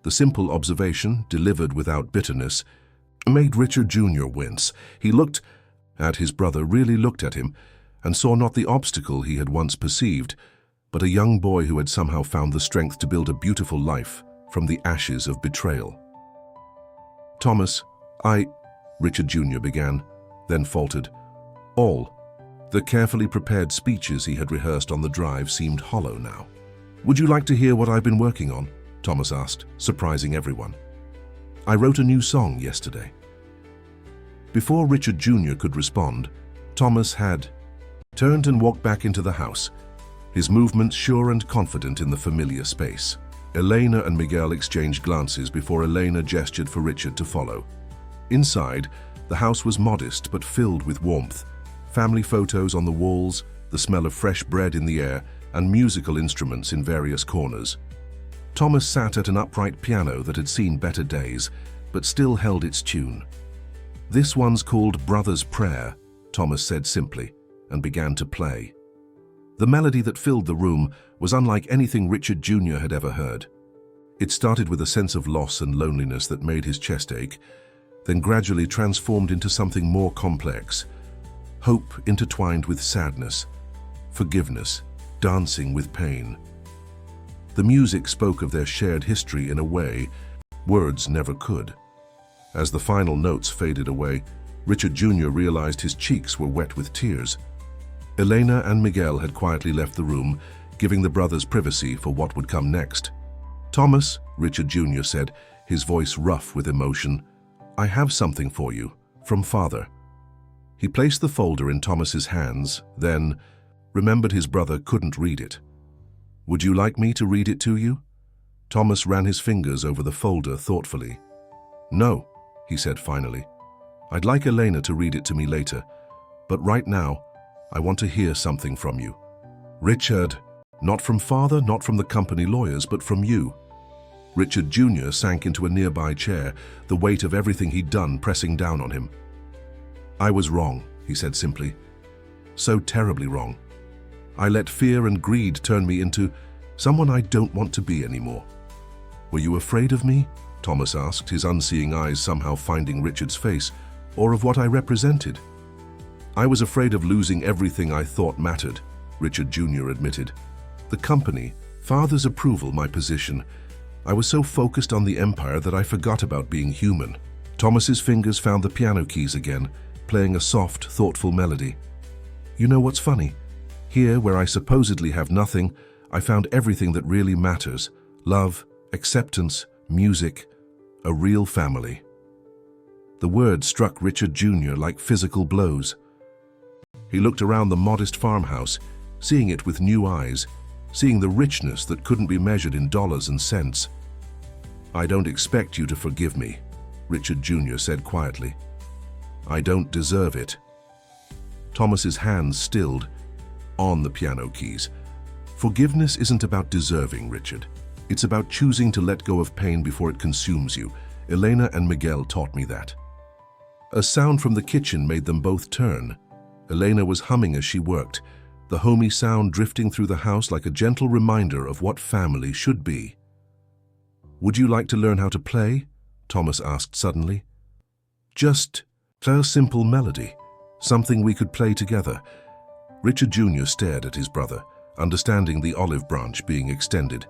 The simple observation, delivered without bitterness, made Richard Jr. wince. He looked at his brother, really looked at him, and saw not the obstacle he had once perceived, but a young boy who had somehow found the strength to build a beautiful life from the ashes of betrayal. "Thomas, Richard Jr. began, then faltered. All the carefully prepared speeches he had rehearsed on the drive seemed hollow now. "Would you like to hear what I've been working on?" Thomas asked, surprising everyone. "I wrote a new song yesterday." Before Richard Jr. could respond, Thomas had turned and walked back into the house, his movements sure and confident in the familiar space. Elena and Miguel exchanged glances before Elena gestured for Richard to follow. Inside, the house was modest but filled with warmth. Family photos on the walls, the smell of fresh bread in the air, and musical instruments in various corners. Thomas sat at an upright piano that had seen better days, but still held its tune. "This one's called Brother's Prayer," Thomas said simply, and began to play. The melody that filled the room was unlike anything Richard Jr. had ever heard. It started with a sense of loss and loneliness that made his chest ache, then gradually transformed into something more complex. Hope intertwined with sadness, forgiveness, dancing with pain. The music spoke of their shared history in a way words never could. As the final notes faded away, Richard Jr. realized his cheeks were wet with tears. Elena and Miguel had quietly left the room, giving the brothers privacy for what would come next. "Thomas," Richard Jr. said, his voice rough with emotion, "I have something for you, from Father." He placed the folder in Thomas's hands, then remembered his brother couldn't read it. "Would you like me to read it to you?" Thomas ran his fingers over the folder thoughtfully. "No," he said finally. "I'd like Elena to read it to me later, but right now, I want to hear something from you." "Richard, not from Father, not from the company lawyers, but from you." Richard Jr. sank into a nearby chair, the weight of everything he'd done pressing down on him. "I was wrong," he said simply. "So terribly wrong. I let fear and greed turn me into someone I don't want to be anymore." "Were you afraid of me?" Thomas asked, his unseeing eyes somehow finding Richard's face, "or of what I represented?" "I was afraid of losing everything I thought mattered," Richard Jr. admitted. "The company, Father's approval, my position. I was so focused on the empire that I forgot about being human." Thomas's fingers found the piano keys again, playing a soft, thoughtful melody. "You know what's funny? Here, where I supposedly have nothing, I found everything that really matters: love, acceptance, music, a real family. The word struck Richard Jr. like physical blows. He looked around the modest farmhouse, seeing it with new eyes, seeing the richness that couldn't be measured in dollars and cents. "I don't expect you to forgive me," Richard Jr. said quietly. "I don't deserve it." Thomas's hands stilled on the piano keys. "Forgiveness isn't about deserving, Richard. It's about choosing to let go of pain before it consumes you. Elena and Miguel taught me that." A sound from the kitchen made them both turn. Elena was humming as she worked, the homey sound drifting through the house like a gentle reminder of what family should be. "Would you like to learn how to play?" Thomas asked suddenly. "Just a simple melody, something we could play together." Richard Jr. stared at his brother, understanding the olive branch being extended.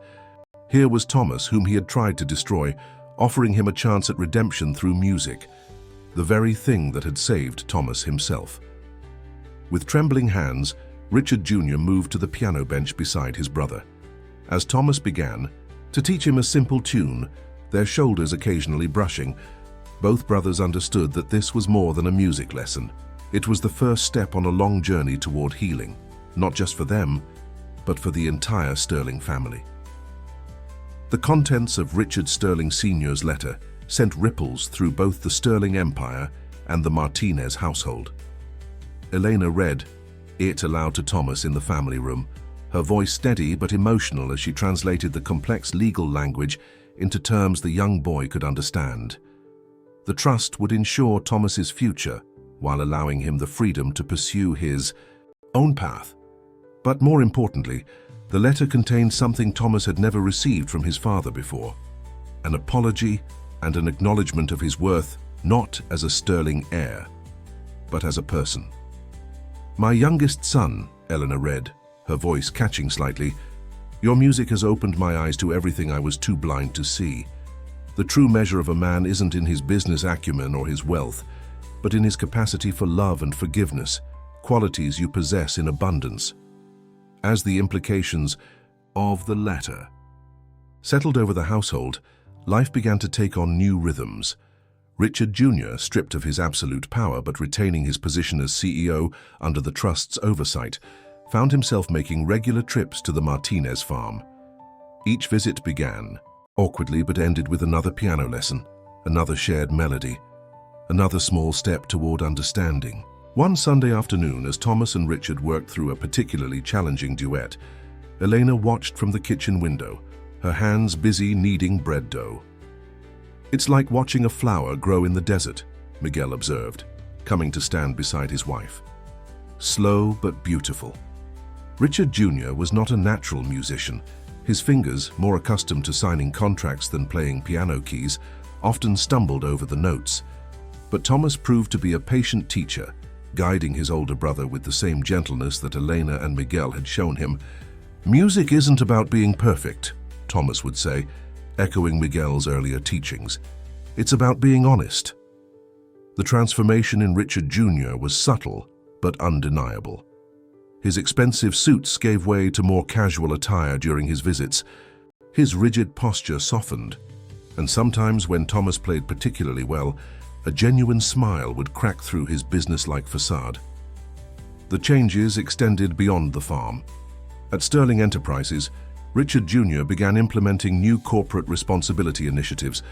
Here was Thomas, whom he had tried to destroy, offering him a chance at redemption through music, the very thing that had saved Thomas himself. With trembling hands, Richard Jr. moved to the piano bench beside his brother. As Thomas began to teach him a simple tune, their shoulders occasionally brushing, both brothers understood that this was more than a music lesson. It was the first step on a long journey toward healing, not just for them, but for the entire Sterling family. The contents of Richard Sterling Sr.'s letter sent ripples through both the Sterling Empire and the Martinez household. Elena read it aloud to Thomas in the family room, her voice steady but emotional as she translated the complex legal language into terms the young boy could understand. The trust would ensure Thomas's future while allowing him the freedom to pursue his own path. But more importantly, the letter contained something Thomas had never received from his father before: an apology and an acknowledgement of his worth, not as a Sterling heir, but as a person. "My youngest son," Eleanor read, her voice catching slightly, "your music has opened my eyes to everything I was too blind to see. The true measure of a man isn't in his business acumen or his wealth, but in his capacity for love and forgiveness, qualities you possess in abundance." As the implications of the letter settled over the household, life began to take on new rhythms. Richard Jr., stripped of his absolute power but retaining his position as CEO under the trust's oversight, found himself making regular trips to the Martinez farm. Each visit began awkwardly but ended with another piano lesson, another shared melody, another small step toward understanding. One Sunday afternoon, as Thomas and Richard worked through a particularly challenging duet, Elena watched from the kitchen window, her hands busy kneading bread dough. "It's like watching a flower grow in the desert," Miguel observed, coming to stand beside his wife. "Slow but beautiful." Richard Jr. was not a natural musician. His fingers, more accustomed to signing contracts than playing piano keys, often stumbled over the notes. But Thomas proved to be a patient teacher, guiding his older brother with the same gentleness that Elena and Miguel had shown him. "Music isn't about being perfect," Thomas would say, echoing Miguel's earlier teachings. "It's about being honest." The transformation in Richard Jr. was subtle but undeniable. His expensive suits gave way to more casual attire during his visits. His rigid posture softened, and sometimes when Thomas played particularly well, a genuine smile would crack through his business-like facade. The changes extended beyond the farm. At Sterling Enterprises, Richard Jr. began implementing new corporate responsibility initiatives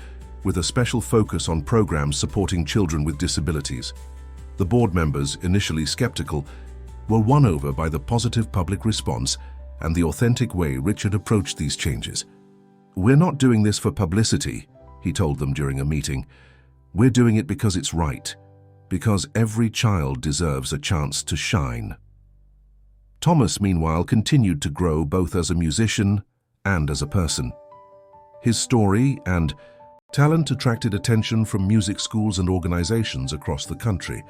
with a special focus on programs supporting children with disabilities. The board members, initially skeptical, were won over by the positive public response and the authentic way Richard approached these changes. "We're not doing this for publicity," he told them during a meeting. "We're doing it because it's right, because every child deserves a chance to shine." Thomas, meanwhile, continued to grow both as a musician and as a person. His story and talent attracted attention from music schools and organizations across the country,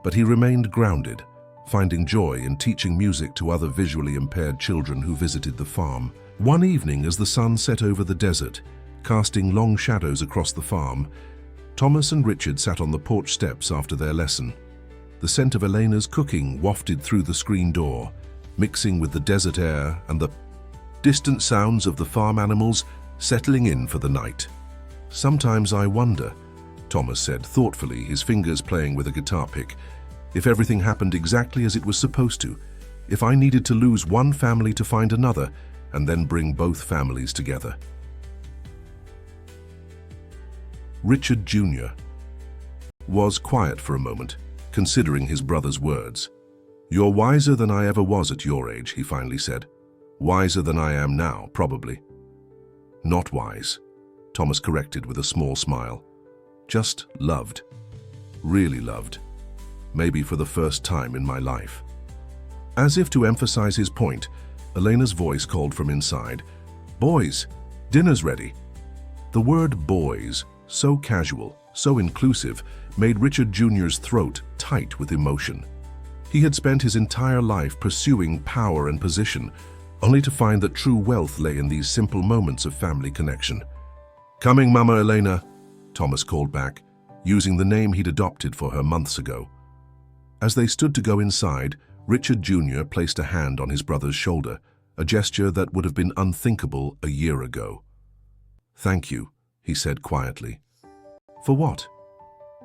but he remained grounded, finding joy in teaching music to other visually impaired children who visited the farm. One evening, as the sun set over the desert, casting long shadows across the farm, Thomas and Richard sat on the porch steps after their lesson. The scent of Elena's cooking wafted through the screen door, mixing with the desert air and the distant sounds of the farm animals settling in for the night. "Sometimes I wonder," Thomas said thoughtfully, his fingers playing with a guitar pick, "if everything happened exactly as it was supposed to, if I needed to lose one family to find another, and then bring both families together." Richard Jr. was quiet for a moment, considering his brother's words. "You're wiser than I ever was at your age," he finally said. "Wiser than I am now, probably." "Not wise," Thomas corrected with a small smile. "Just loved. Really loved. Maybe for the first time in my life." As if to emphasize his point, Elena's voice called from inside, "Boys, dinner's ready." The word boys, so casual, so inclusive, made Richard Jr.'s throat tight with emotion. He had spent his entire life pursuing power and position, only to find that true wealth lay in these simple moments of family connection. "Coming, Mama Elena," Thomas called back, using the name he'd adopted for her months ago. As they stood to go inside, Richard Jr. placed a hand on his brother's shoulder, a gesture that would have been unthinkable a year ago. "Thank you," he said quietly. "For what?"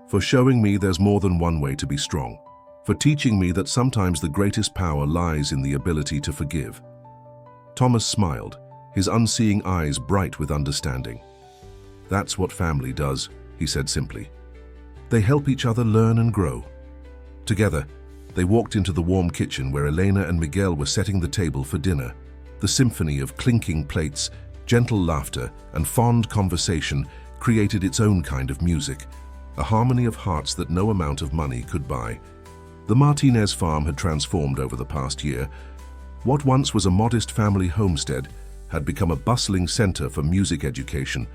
"For showing me there's more than one way to be strong. For teaching me that sometimes the greatest power lies in the ability to forgive." Thomas smiled, his unseeing eyes bright with understanding. "That's what family does," he said simply. "They help each other learn and grow." Together, they walked into the warm kitchen where Elena and Miguel were setting the table for dinner. The symphony of clinking plates, gentle laughter, and fond conversation created its own kind of music, a harmony of hearts that no amount of money could buy. The Martinez farm had transformed over the past year. What once was a modest family homestead had become a bustling center for music education.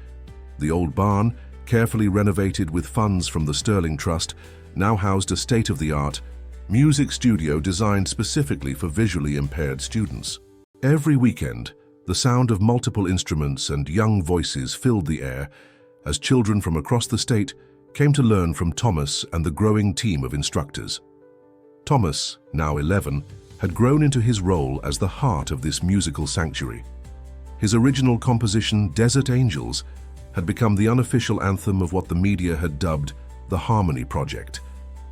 The old barn, carefully renovated with funds from the Sterling Trust, now housed a state-of-the-art music studio designed specifically for visually impaired students. Every weekend, the sound of multiple instruments and young voices filled the air as children from across the state came to learn from Thomas and the growing team of instructors. Thomas, now 11, had grown into his role as the heart of this musical sanctuary. His original composition, Desert Angels, had become the unofficial anthem of what the media had dubbed the Harmony Project,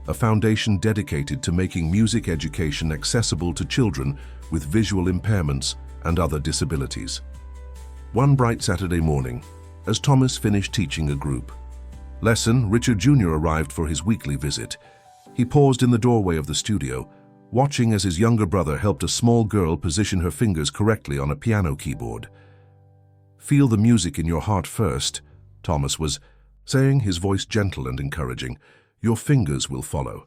a foundation dedicated to making music education accessible to children with visual impairments and other disabilities. One bright Saturday morning, as Thomas finished teaching a group lesson, Richard Jr. arrived for his weekly visit. He paused in the doorway of the studio, watching as his younger brother helped a small girl position her fingers correctly on a piano keyboard. "Feel the music in your heart first," Thomas was saying, his voice gentle and encouraging. "Your fingers will follow."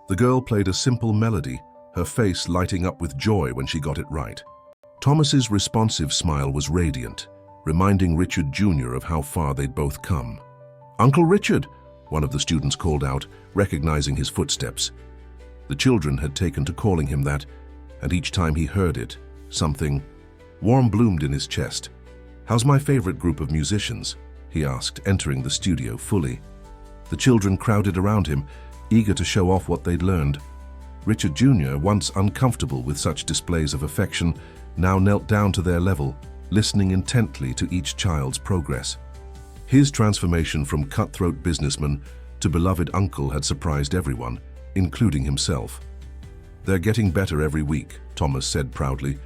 The girl played a simple melody, her face lighting up with joy when she got it right. Thomas's responsive smile was radiant, reminding Richard Jr. of how far they'd both come. "Uncle Richard," one of the students called out, recognizing his footsteps. The children had taken to calling him that, and each time he heard it, something warm bloomed in his chest. "How's my favorite group of musicians?" he asked, entering the studio fully. The children crowded around him, eager to show off what they'd learned. Richard Jr., once uncomfortable with such displays of affection, now knelt down to their level, listening intently to each child's progress. His transformation from cutthroat businessman to beloved uncle had surprised everyone, including himself. "They're getting better every week," Thomas said proudly,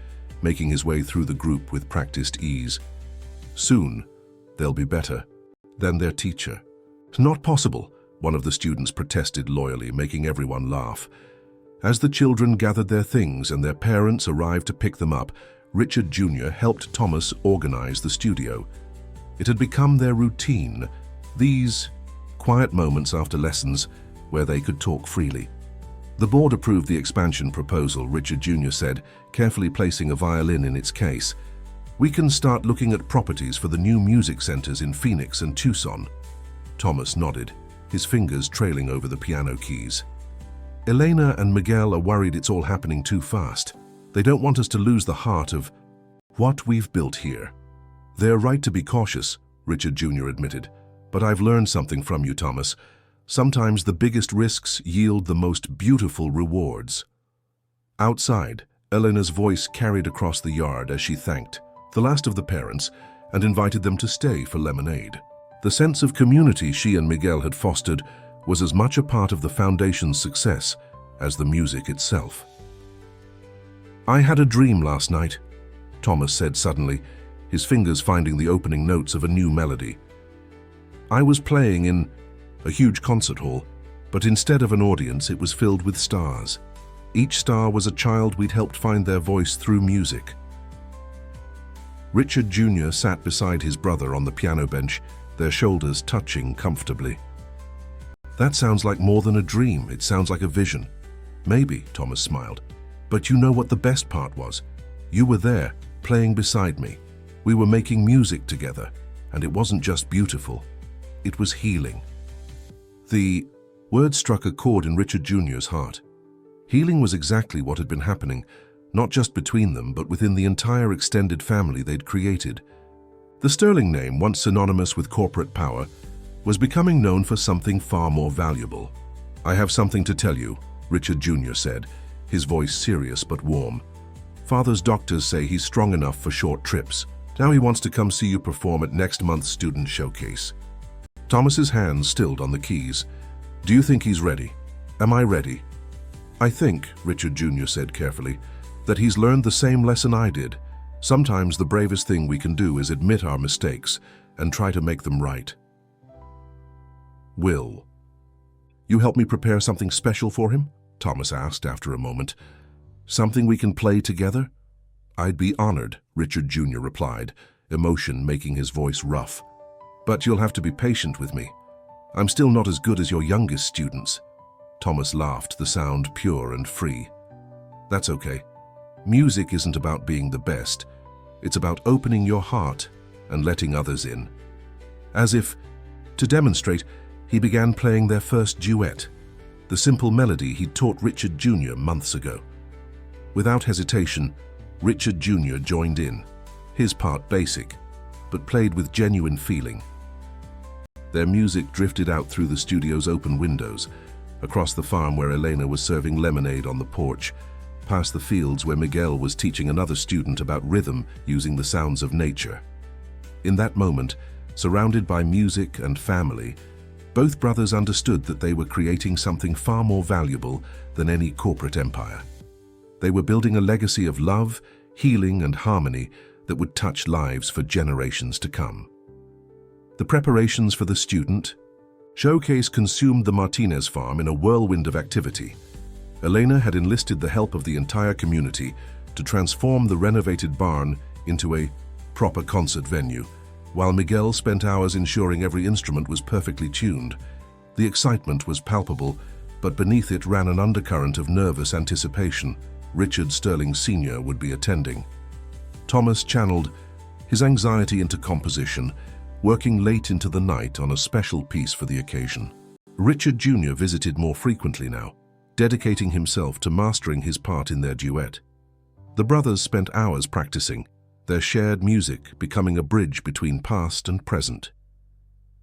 making his way through the group with practiced ease. "Soon, they'll be better than their teacher." "Not possible," one of the students protested loyally, making everyone laugh. As the children gathered their things and their parents arrived to pick them up, Richard Jr. helped Thomas organize the studio. It had become their routine, these quiet moments after lessons where they could talk freely. The board approved the expansion proposal, Richard Jr. said, carefully placing a violin in its case. "We can start looking at properties for the new music centers in Phoenix and Tucson." Thomas nodded, his fingers trailing over the piano keys. "Elena and Miguel are worried it's all happening too fast. They don't want us to lose the heart of what we've built here." "They're right to be cautious," Richard Jr. admitted. "But I've learned something from you, Thomas. Sometimes the biggest risks yield the most beautiful rewards." Outside, Elena's voice carried across the yard as she thanked the last of the parents, and invited them to stay for lemonade. The sense of community she and Miguel had fostered was as much a part of the foundation's success as the music itself. "I had a dream last night," Thomas said suddenly, his fingers finding the opening notes of a new melody. "I was playing in a huge concert hall, but instead of an audience, it was filled with stars. Each star was a child we'd helped find their voice through music." Richard Jr. sat beside his brother on the piano bench, their shoulders touching comfortably. "That sounds like more than a dream. It sounds like a vision." "Maybe," Thomas smiled. "But you know what the best part was? You were there, playing beside me. We were making music together, and it wasn't just beautiful. It was healing." The word struck a chord in Richard Jr.'s heart. Healing was exactly what had been happening, not just between them, but within the entire extended family they'd created. The Sterling name, once synonymous with corporate power, was becoming known for something far more valuable. "I have something to tell you," Richard Jr. said, his voice serious but warm. "Father's doctors say he's strong enough for short trips. Now he wants to come see you perform at next month's student showcase." Thomas's hands stilled on the keys. "Do you think he's ready? Am I ready?" "I think," Richard Jr. said carefully, "that he's learned the same lesson I did. Sometimes the bravest thing we can do is admit our mistakes and try to make them right." "Will you help me prepare something special for him?" Thomas asked after a moment. "Something we can play together?" "I'd be honored," Richard Jr. replied, emotion making his voice rough. "But you'll have to be patient with me. I'm still not as good as your youngest students." Thomas laughed, the sound pure and free. "That's okay. Music isn't about being the best. It's about opening your heart and letting others in." As if to demonstrate, he began playing their first duet, the simple melody he'd taught Richard Jr. months ago. Without hesitation, Richard Jr. joined in, his part basic, but played with genuine feeling. Their music drifted out through the studio's open windows, across the farm where Elena was serving lemonade on the porch, past the fields where Miguel was teaching another student about rhythm using the sounds of nature. In that moment, surrounded by music and family, both brothers understood that they were creating something far more valuable than any corporate empire. They were building a legacy of love, healing, and harmony that would touch lives for generations to come. The preparations for the student showcase consumed the Martinez farm in a whirlwind of activity. Elena had enlisted the help of the entire community to transform the renovated barn into a proper concert venue, while Miguel spent hours ensuring every instrument was perfectly tuned. The excitement was palpable, but beneath it ran an undercurrent of nervous anticipation. Richard Sterling Sr. would be attending. Thomas channeled his anxiety into composition, working late into the night on a special piece for the occasion. Richard Jr. visited more frequently now, dedicating himself to mastering his part in their duet. The brothers spent hours practicing, their shared music becoming a bridge between past and present.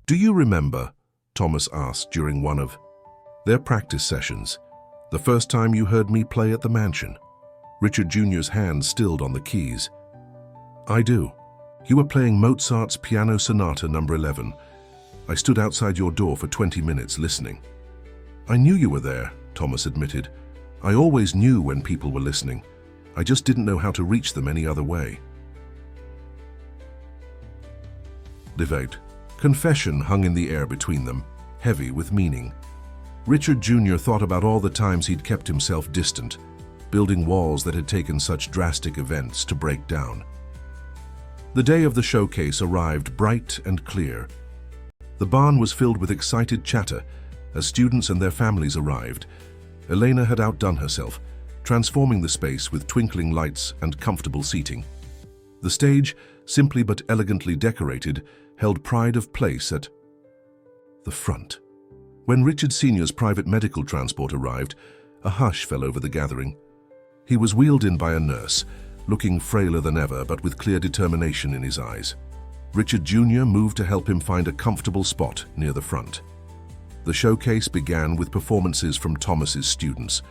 "Do you remember," Thomas asked during one of their practice sessions, "the first time you heard me play at the mansion?" Richard Jr.'s hand stilled on the keys. "I do. You were playing Mozart's Piano Sonata No. 11. I stood outside your door for 20 minutes listening." "I knew you were there," Thomas admitted. "I always knew when people were listening. I just didn't know how to reach them any other way." Devout confession hung in the air between them, heavy with meaning. Richard Jr. thought about all the times he'd kept himself distant, building walls that had taken such drastic events to break down. The day of the showcase arrived bright and clear. The barn was filled with excited chatter as students and their families arrived. Elena had outdone herself, transforming the space with twinkling lights and comfortable seating. The stage, simply but elegantly decorated, held pride of place at the front. When Richard Sr.'s private medical transport arrived, a hush fell over the gathering. He was wheeled in by a nurse, looking frailer than ever but with clear determination in his eyes. Richard Jr. moved to help him find a comfortable spot near the front. The showcase began with performances from Thomas's students.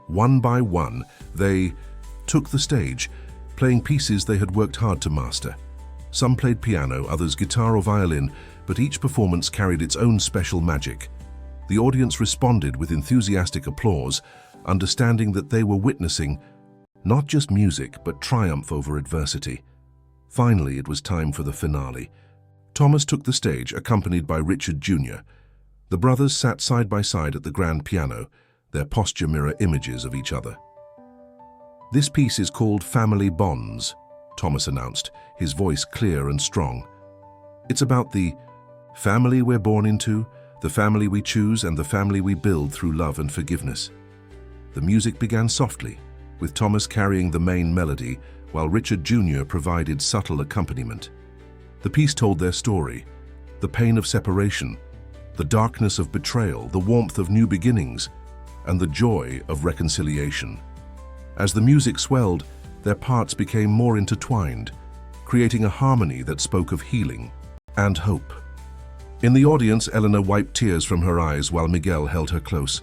One by one, they took the stage, playing pieces they had worked hard to master. Some played piano, others guitar or violin, but each performance carried its own special magic. The audience responded with enthusiastic applause, understanding that they were witnessing not just music, but triumph over adversity. Finally, it was time for the finale. Thomas took the stage, accompanied by Richard Jr. The brothers sat side by side at the grand piano, their posture mirror images of each other. "This piece is called Family Bonds," Thomas announced, his voice clear and strong. "It's about the family we're born into, the family we choose, and the family we build through love and forgiveness." The music began softly, with Thomas carrying the main melody, while Richard Jr. provided subtle accompaniment. The piece told their story, the pain of separation, the darkness of betrayal, the warmth of new beginnings, and the joy of reconciliation. As the music swelled, their parts became more intertwined, creating a harmony that spoke of healing and hope. In the audience, Eleanor wiped tears from her eyes while Miguel held her close.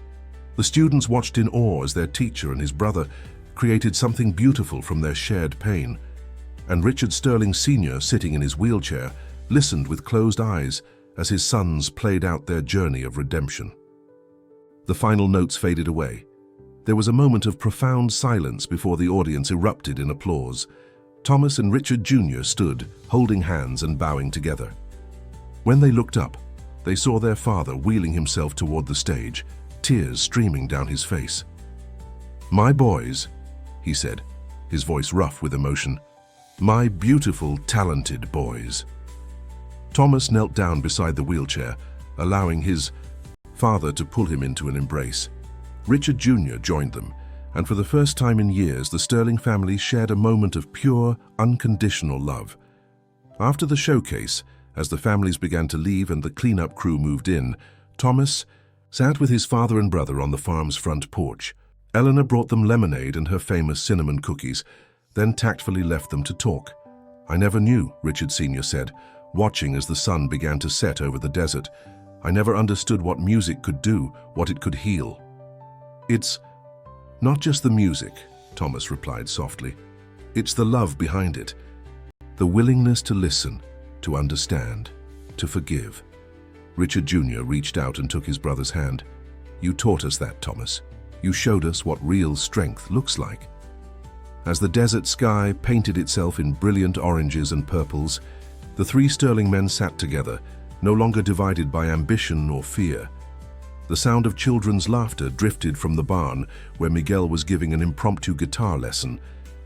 The students watched in awe as their teacher and his brother created something beautiful from their shared pain. And Richard Sterling Sr., sitting in his wheelchair, listened with closed eyes as his sons played out their journey of redemption. The final notes faded away. There was a moment of profound silence before the audience erupted in applause. Thomas and Richard Jr. stood, holding hands and bowing together. When they looked up, they saw their father wheeling himself toward the stage, tears streaming down his face. "My boys," he said, his voice rough with emotion, "my beautiful, talented boys." Thomas knelt down beside the wheelchair, allowing his father to pull him into an embrace. Richard Jr. joined them, and for the first time in years, the Sterling family shared a moment of pure, unconditional love. After the showcase, as the families began to leave and the cleanup crew moved in, Thomas sat with his father and brother on the farm's front porch. Eleanor brought them lemonade and her famous cinnamon cookies, then tactfully left them to talk. "I never knew," Richard Sr. said, watching as the sun began to set over the desert. "I never understood what music could do, what it could heal." "It's not just the music," Thomas replied softly. "It's the love behind it, the willingness to listen, to understand, to forgive." Richard Jr. reached out and took his brother's hand. "You taught us that, Thomas. You showed us what real strength looks like." As the desert sky painted itself in brilliant oranges and purples, the three Sterling men sat together, no longer divided by ambition or fear. The sound of children's laughter drifted from the barn where Miguel was giving an impromptu guitar lesson,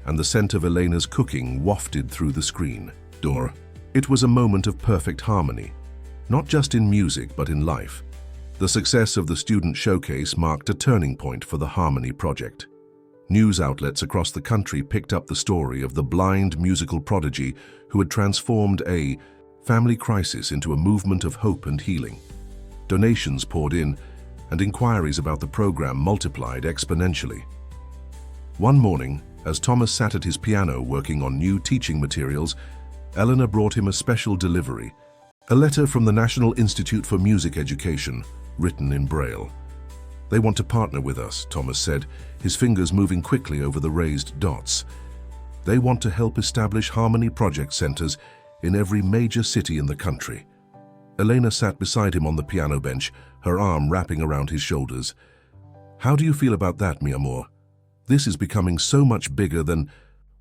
and the scent of Elena's cooking wafted through the screen door. It was a moment of perfect harmony, not just in music but in life. The success of the student showcase marked a turning point for the Harmony Project. News outlets across the country picked up the story of the blind musical prodigy who had transformed a family crisis into a movement of hope and healing. Donations poured in, and inquiries about the program multiplied exponentially. One morning, as Thomas sat at his piano working on new teaching materials, Eleanor brought him a special delivery, a letter from the National Institute for Music Education, written in Braille. "They want to partner with us," Thomas said, his fingers moving quickly over the raised dots. "They want to help establish Harmony Project centers in every major city in the country." Elena sat beside him on the piano bench, her arm wrapping around his shoulders. "How do you feel about that, mi amor? This is becoming so much bigger than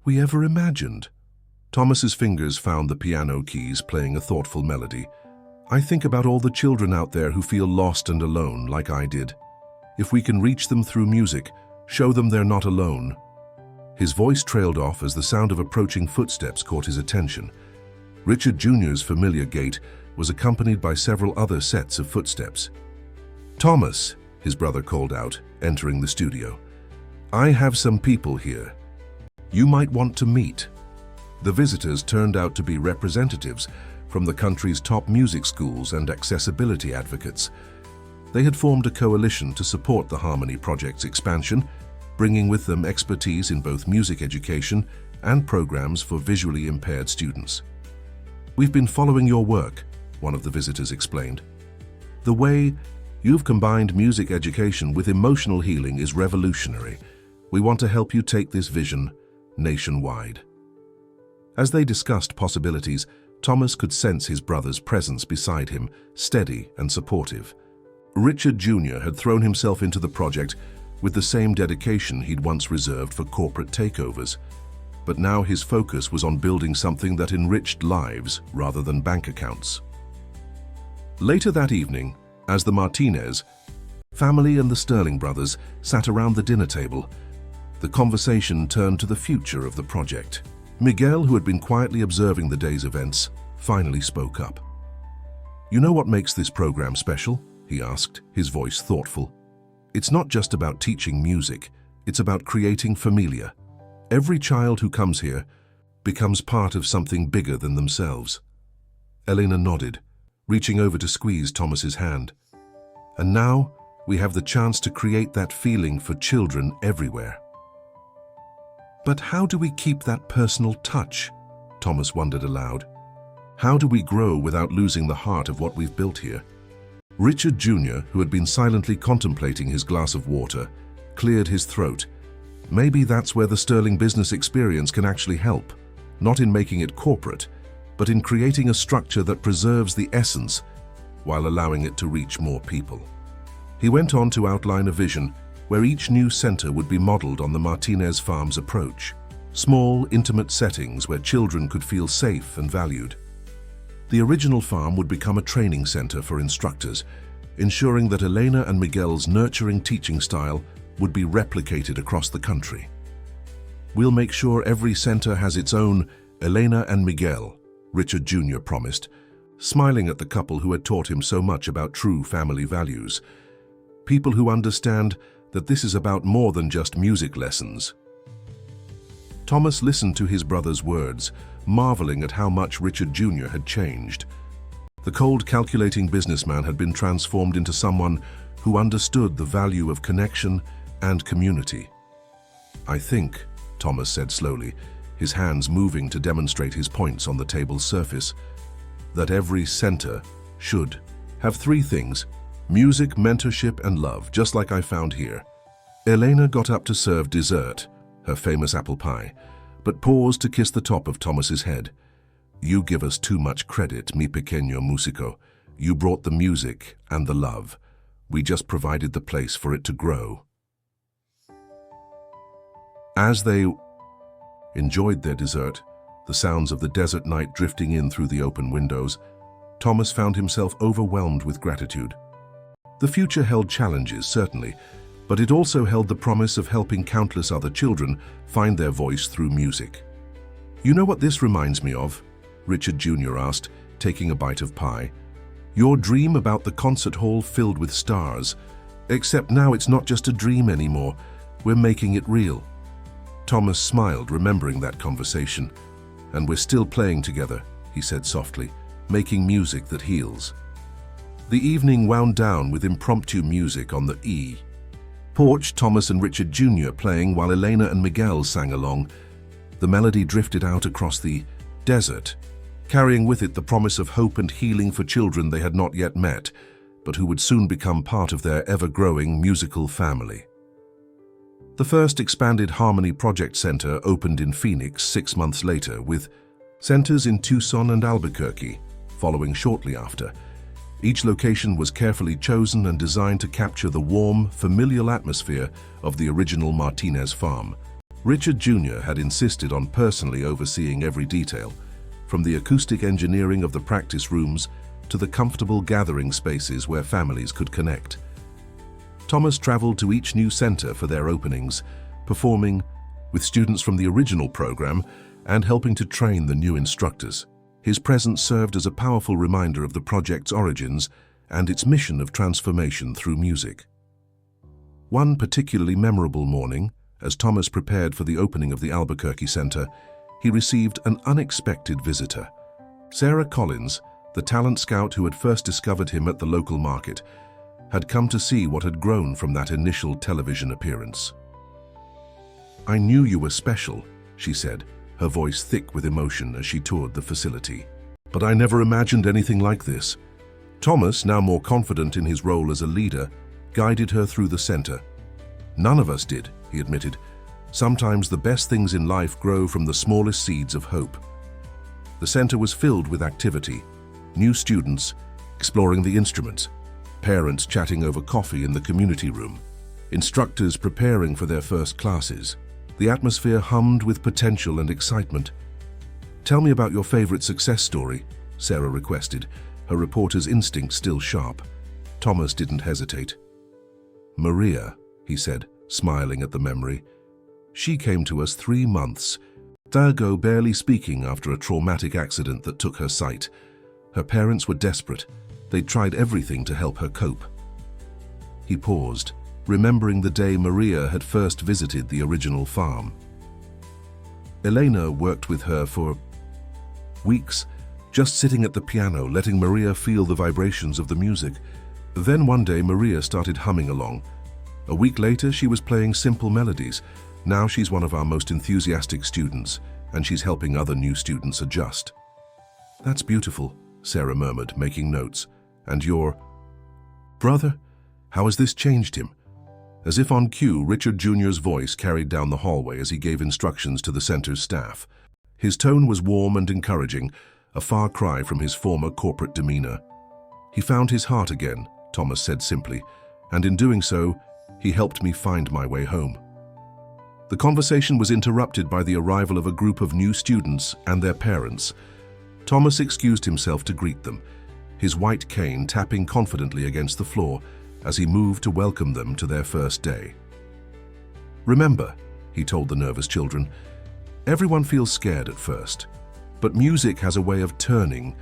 we ever imagined." Thomas's fingers found the piano keys, playing a thoughtful melody. "I think about all the children out there who feel lost and alone, like I did. If we can reach them through music, show them they're not alone." His voice trailed off as the sound of approaching footsteps caught his attention. Richard Jr.'s familiar gait was accompanied by several other sets of footsteps. "Thomas," his brother called out, entering the studio, "I have some people here you might want to meet." The visitors turned out to be representatives from the country's top music schools and accessibility advocates. They had formed a coalition to support the Harmony Project's expansion, bringing with them expertise in both music education and programs for visually impaired students. "We've been following your work," one of the visitors explained. "The way you've combined music education with emotional healing is revolutionary. We want to help you take this vision nationwide." As they discussed possibilities, Thomas could sense his brother's presence beside him, steady and supportive. Richard Jr. had thrown himself into the project with the same dedication he'd once reserved for corporate takeovers. But now his focus was on building something that enriched lives rather than bank accounts. Later that evening, as the Martinez family and the Sterling brothers sat around the dinner table, the conversation turned to the future of the project. Miguel, who had been quietly observing the day's events, finally spoke up. "You know what makes this program special?" he asked, his voice thoughtful. "It's not just about teaching music, it's about creating familia. Every child who comes here becomes part of something bigger than themselves." Elena nodded, reaching over to squeeze Thomas's hand. "And now we have the chance to create that feeling for children everywhere." "But how do we keep that personal touch?" Thomas wondered aloud. "How do we grow without losing the heart of what we've built here?" Richard Jr., who had been silently contemplating his glass of water, cleared his throat. "Maybe that's where the Sterling business experience can actually help, not in making it corporate, but in creating a structure that preserves the essence while allowing it to reach more people." He went on to outline a vision where each new center would be modeled on the Martinez farm's approach. Small, intimate settings where children could feel safe and valued. The original farm would become a training center for instructors, ensuring that Elena and Miguel's nurturing teaching style would be replicated across the country. "We'll make sure every center has its own Elena and Miguel," Richard Jr. promised, smiling at the couple who had taught him so much about true family values. People who understand that this is about more than just music lessons. Thomas listened to his brother's words, marveling at how much Richard Jr. had changed. The cold, calculating businessman had been transformed into someone who understood the value of connection and community. "I think," Thomas said slowly, his hands moving to demonstrate his points on the table's surface, "that every center should have three things: music, mentorship, and love, just like I found here." Elena got up to serve dessert, her famous apple pie, but paused to kiss the top of Thomas's head. "You give us too much credit, mi pequeño músico. You brought the music and the love. We just provided the place for it to grow." As they enjoyed their dessert, the sounds of the desert night drifting in through the open windows, Thomas found himself overwhelmed with gratitude. The future held challenges, certainly, but it also held the promise of helping countless other children find their voice through music. "You know what this reminds me of?" Richard Jr. asked, taking a bite of pie. "Your dream about the concert hall filled with stars. Except now it's not just a dream anymore. We're making it real." Thomas smiled, remembering that conversation. "And we're still playing together," he said softly, "making music that heals." The evening wound down with impromptu music on the porch, Thomas and Richard Jr. playing while Elena and Miguel sang along. The melody drifted out across the desert, carrying with it the promise of hope and healing for children they had not yet met, but who would soon become part of their ever-growing musical family. The first expanded Harmony Project Center opened in Phoenix 6 months later, with centers in Tucson and Albuquerque following shortly after. Each location was carefully chosen and designed to capture the warm, familial atmosphere of the original Martinez farm. Richard Jr. had insisted on personally overseeing every detail, from the acoustic engineering of the practice rooms to the comfortable gathering spaces where families could connect. Thomas traveled to each new center for their openings, performing with students from the original program and helping to train the new instructors. His presence served as a powerful reminder of the project's origins and its mission of transformation through music. One particularly memorable morning, as Thomas prepared for the opening of the Albuquerque Center, he received an unexpected visitor. Sarah Collins, the talent scout who had first discovered him at the local market, had come to see what had grown from that initial television appearance. "I knew you were special," she said, her voice thick with emotion as she toured the facility. "But I never imagined anything like this." Thomas, now more confident in his role as a leader, guided her through the center. "None of us did," he admitted. "Sometimes the best things in life grow from the smallest seeds of hope." The center was filled with activity, new students exploring the instruments, parents chatting over coffee in the community room, instructors preparing for their first classes. The atmosphere hummed with potential and excitement. "Tell me about your favorite success story," Sarah requested, her reporter's instinct still sharp. Thomas didn't hesitate. "Maria," he said, smiling at the memory. "She came to us 3 months ago, barely speaking after a traumatic accident that took her sight. Her parents were desperate. They'd tried everything to help her cope." He paused, remembering the day Maria had first visited the original farm. Elena worked with her for weeks, just sitting at the piano, letting Maria feel the vibrations of the music. Then one day Maria started humming along. A week later she was playing simple melodies. Now she's one of our most enthusiastic students, and she's helping other new students adjust. "That's beautiful," Sarah murmured, making notes. "And your brother? How has this changed him?" As if on cue, Richard Jr.'s voice carried down the hallway as he gave instructions to the center's staff. His tone was warm and encouraging, a far cry from his former corporate demeanor. "He found his heart again," Thomas said simply, "and in doing so, he helped me find my way home." The conversation was interrupted by the arrival of a group of new students and their parents. Thomas excused himself to greet them, his white cane tapping confidently against the floor as he moved to welcome them to their first day. "Remember," he told the nervous children, "everyone feels scared at first, but music has a way of turning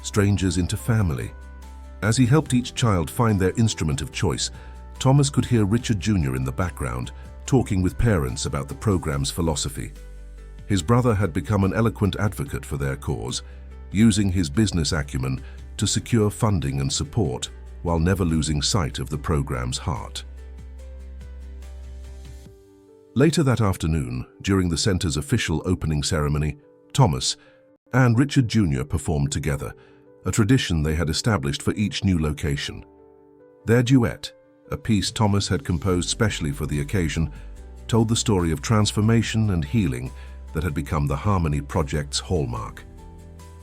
strangers into family." As he helped each child find their instrument of choice, Thomas could hear Richard Jr. in the background, talking with parents about the program's philosophy. His brother had become an eloquent advocate for their cause, using his business acumen to secure funding and support while never losing sight of the program's heart. Later that afternoon, during the center's official opening ceremony, Thomas and Richard Jr. performed together, a tradition they had established for each new location. Their duet, a piece Thomas had composed specially for the occasion, told the story of transformation and healing that had become the Harmony Project's hallmark.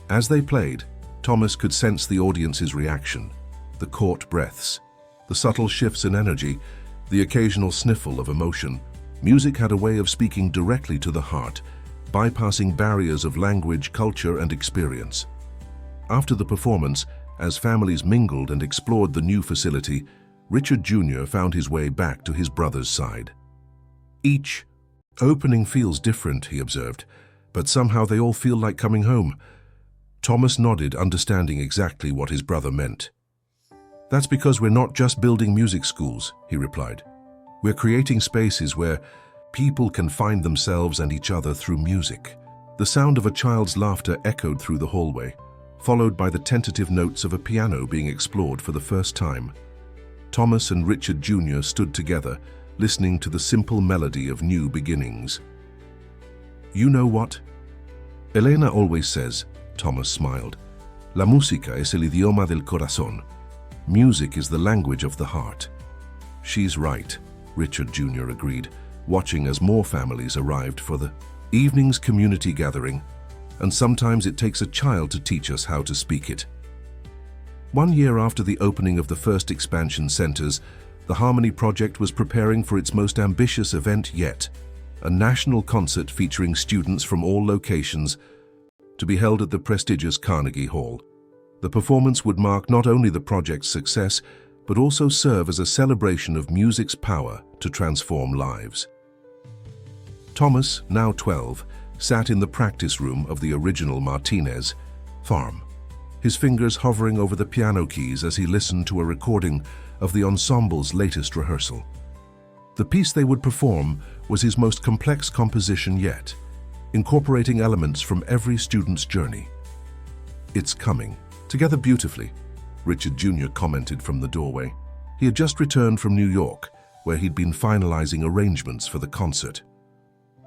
As they played, Thomas could sense the audience's reaction, the caught breaths, the subtle shifts in energy, the occasional sniffle of emotion. Music had a way of speaking directly to the heart, bypassing barriers of language, culture, and experience. After the performance, as families mingled and explored the new facility, Richard Jr. found his way back to his brother's side. "Each opening feels different," he observed, "but somehow they all feel like coming home." Thomas nodded, understanding exactly what his brother meant. "That's because we're not just building music schools," he replied. "We're creating spaces where people can find themselves and each other through music." The sound of a child's laughter echoed through the hallway, followed by the tentative notes of a piano being explored for the first time. Thomas and Richard Jr. stood together, listening to the simple melody of new beginnings. "You know what Elena always says," Thomas smiled. "La música es el idioma del corazón." Music is the language of the heart. "She's right," Richard Jr. agreed, watching as more families arrived for the evening's community gathering. "And sometimes it takes a child to teach us how to speak it." 1 year after the opening of the first expansion centers, the Harmony Project was preparing for its most ambitious event yet, a national concert featuring students from all locations, to be held at the prestigious Carnegie Hall. The performance would mark not only the project's success, but also serve as a celebration of music's power to transform lives. Thomas, now 12, sat in the practice room of the original Martinez farm, his fingers hovering over the piano keys as he listened to a recording of the ensemble's latest rehearsal. The piece they would perform was his most complex composition yet, incorporating elements from every student's journey. "It's coming together beautifully," Richard Jr. commented from the doorway. He had just returned from New York, where he'd been finalizing arrangements for the concert.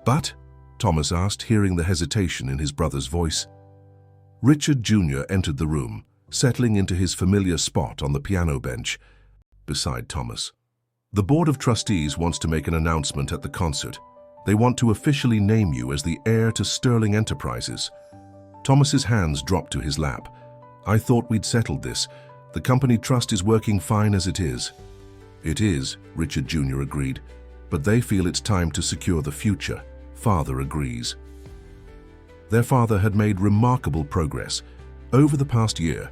"But?" Thomas asked, hearing the hesitation in his brother's voice. Richard Jr. entered the room, settling into his familiar spot on the piano bench beside Thomas. "The Board of Trustees wants to make an announcement at the concert. They want to officially name you as the heir to Sterling Enterprises." Thomas's hands dropped to his lap. I thought we'd settled this. The company trust is working fine as it is. It is, Richard Jr. agreed, but they feel it's time to secure the future. Father agrees. Their father had made remarkable progress. Over the past year,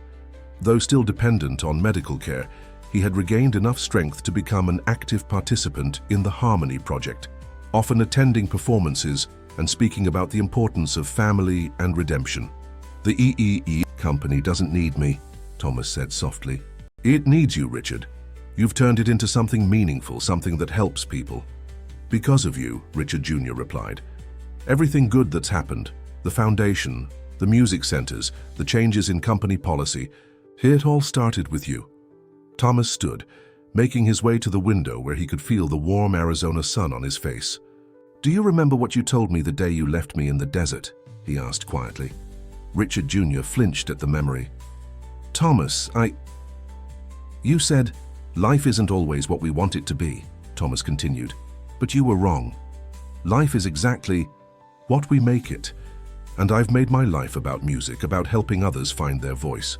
though still dependent on medical care, he had regained enough strength to become an active participant in the Harmony Project, often attending performances and speaking about the importance of family and redemption. The EEE company doesn't need me, Thomas said softly. It needs you, Richard. You've turned it into something meaningful, something that helps people. Because of you, Richard Jr. replied. Everything good that's happened, the foundation, the music centers, the changes in company policy, it all started with you. Thomas stood, making his way to the window where he could feel the warm Arizona sun on his face. Do you remember what you told me the day you left me in the desert? He asked quietly. Richard Jr. flinched at the memory. Thomas, You said, life isn't always what we want it to be, Thomas continued. But you were wrong. Life is exactly what we make it. And I've made my life about music, about helping others find their voice.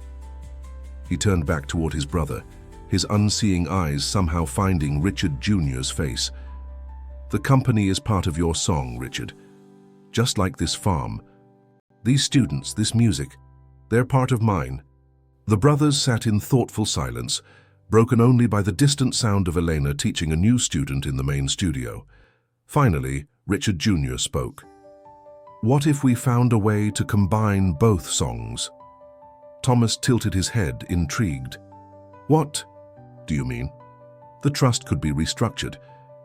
He turned back toward his brother, his unseeing eyes somehow finding Richard Jr.'s face. The company is part of your song, Richard. Just like this farm. These students, this music, they're part of mine. The brothers sat in thoughtful silence, broken only by the distant sound of Elena teaching a new student in the main studio. Finally, Richard Jr. spoke. What if we found a way to combine both songs? Thomas tilted his head, intrigued. What do you mean? The trust could be restructured.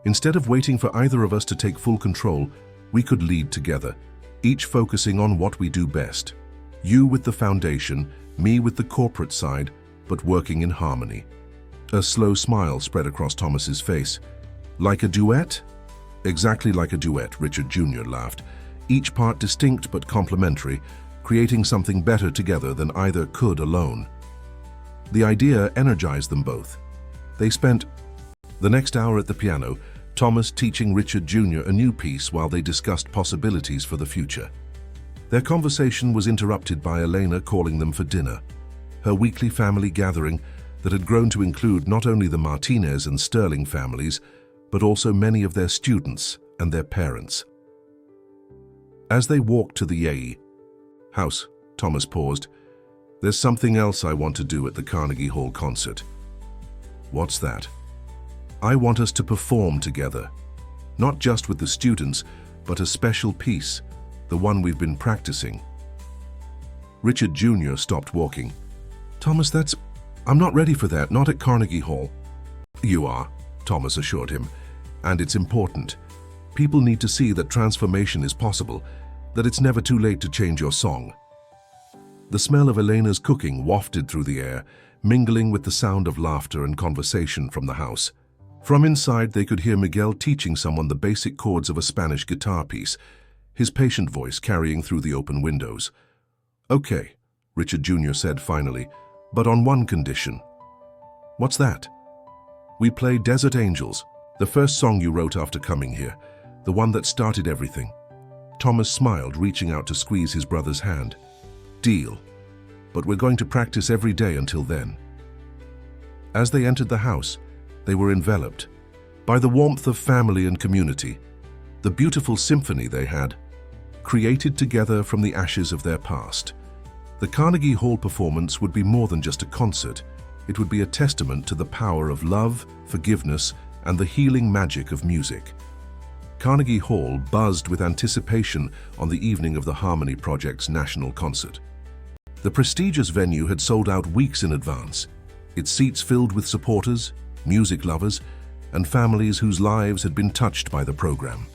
Instead of waiting for either of us to take full control, we could lead together, each focusing on what we do best. You with the foundation, me with the corporate side, but working in harmony. A slow smile spread across Thomas's face. Like a duet? Exactly like a duet, Richard Jr. laughed. Each part distinct but complementary, creating something better together than either could alone. The idea energized them both. They spent the next hour at the piano, Thomas teaching Richard Jr. a new piece while they discussed possibilities for the future. Their conversation was interrupted by Elena calling them for dinner, her weekly family gathering that had grown to include not only the Martinez and Sterling families, but also many of their students and their parents. As they walked to the Yei house, Thomas paused. There's something else I want to do at the Carnegie Hall concert. What's that? I want us to perform together, not just with the students, but a special piece, the one we've been practicing. Richard Jr. stopped walking. Thomas, I'm not ready for that, not at Carnegie Hall. You are, Thomas assured him, and it's important. People need to see that transformation is possible, that it's never too late to change your song. The smell of Elena's cooking wafted through the air, mingling with the sound of laughter and conversation from the house. From inside, they could hear Miguel teaching someone the basic chords of a Spanish guitar piece, his patient voice carrying through the open windows. Okay, Richard Jr. said finally, but on one condition. What's that? We play Desert Angels, the first song you wrote after coming here, the one that started everything. Thomas smiled, reaching out to squeeze his brother's hand. Deal. But we're going to practice every day until then. As they entered the house, they were enveloped by the warmth of family and community, the beautiful symphony they had, created together from the ashes of their past. The Carnegie Hall performance would be more than just a concert. It would be a testament to the power of love, forgiveness, and the healing magic of music. Carnegie Hall buzzed with anticipation on the evening of the Harmony Project's national concert. The prestigious venue had sold out weeks in advance, its seats filled with supporters, music lovers, and families whose lives had been touched by the program.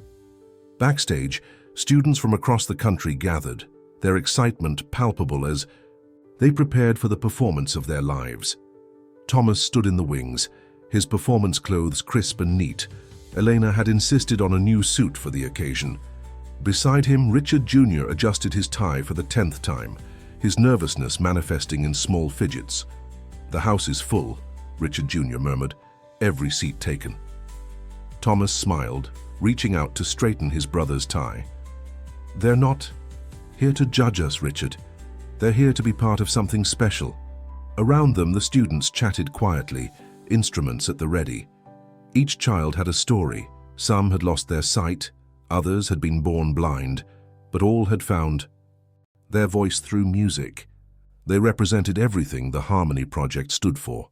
Backstage, students from across the country gathered, their excitement palpable as they prepared for the performance of their lives. Thomas stood in the wings, his performance clothes crisp and neat. Elena had insisted on a new suit for the occasion. Beside him, Richard Jr. adjusted his tie for the 10th time, his nervousness manifesting in small fidgets. The house is full, Richard Jr. murmured, every seat taken. Thomas smiled, reaching out to straighten his brother's tie. They're not. here to judge us, Richard. They're here to be part of something special." Around them, the students chatted quietly, instruments at the ready. Each child had a story. Some had lost their sight, others had been born blind, but all had found their voice through music. They represented everything the Harmony Project stood for: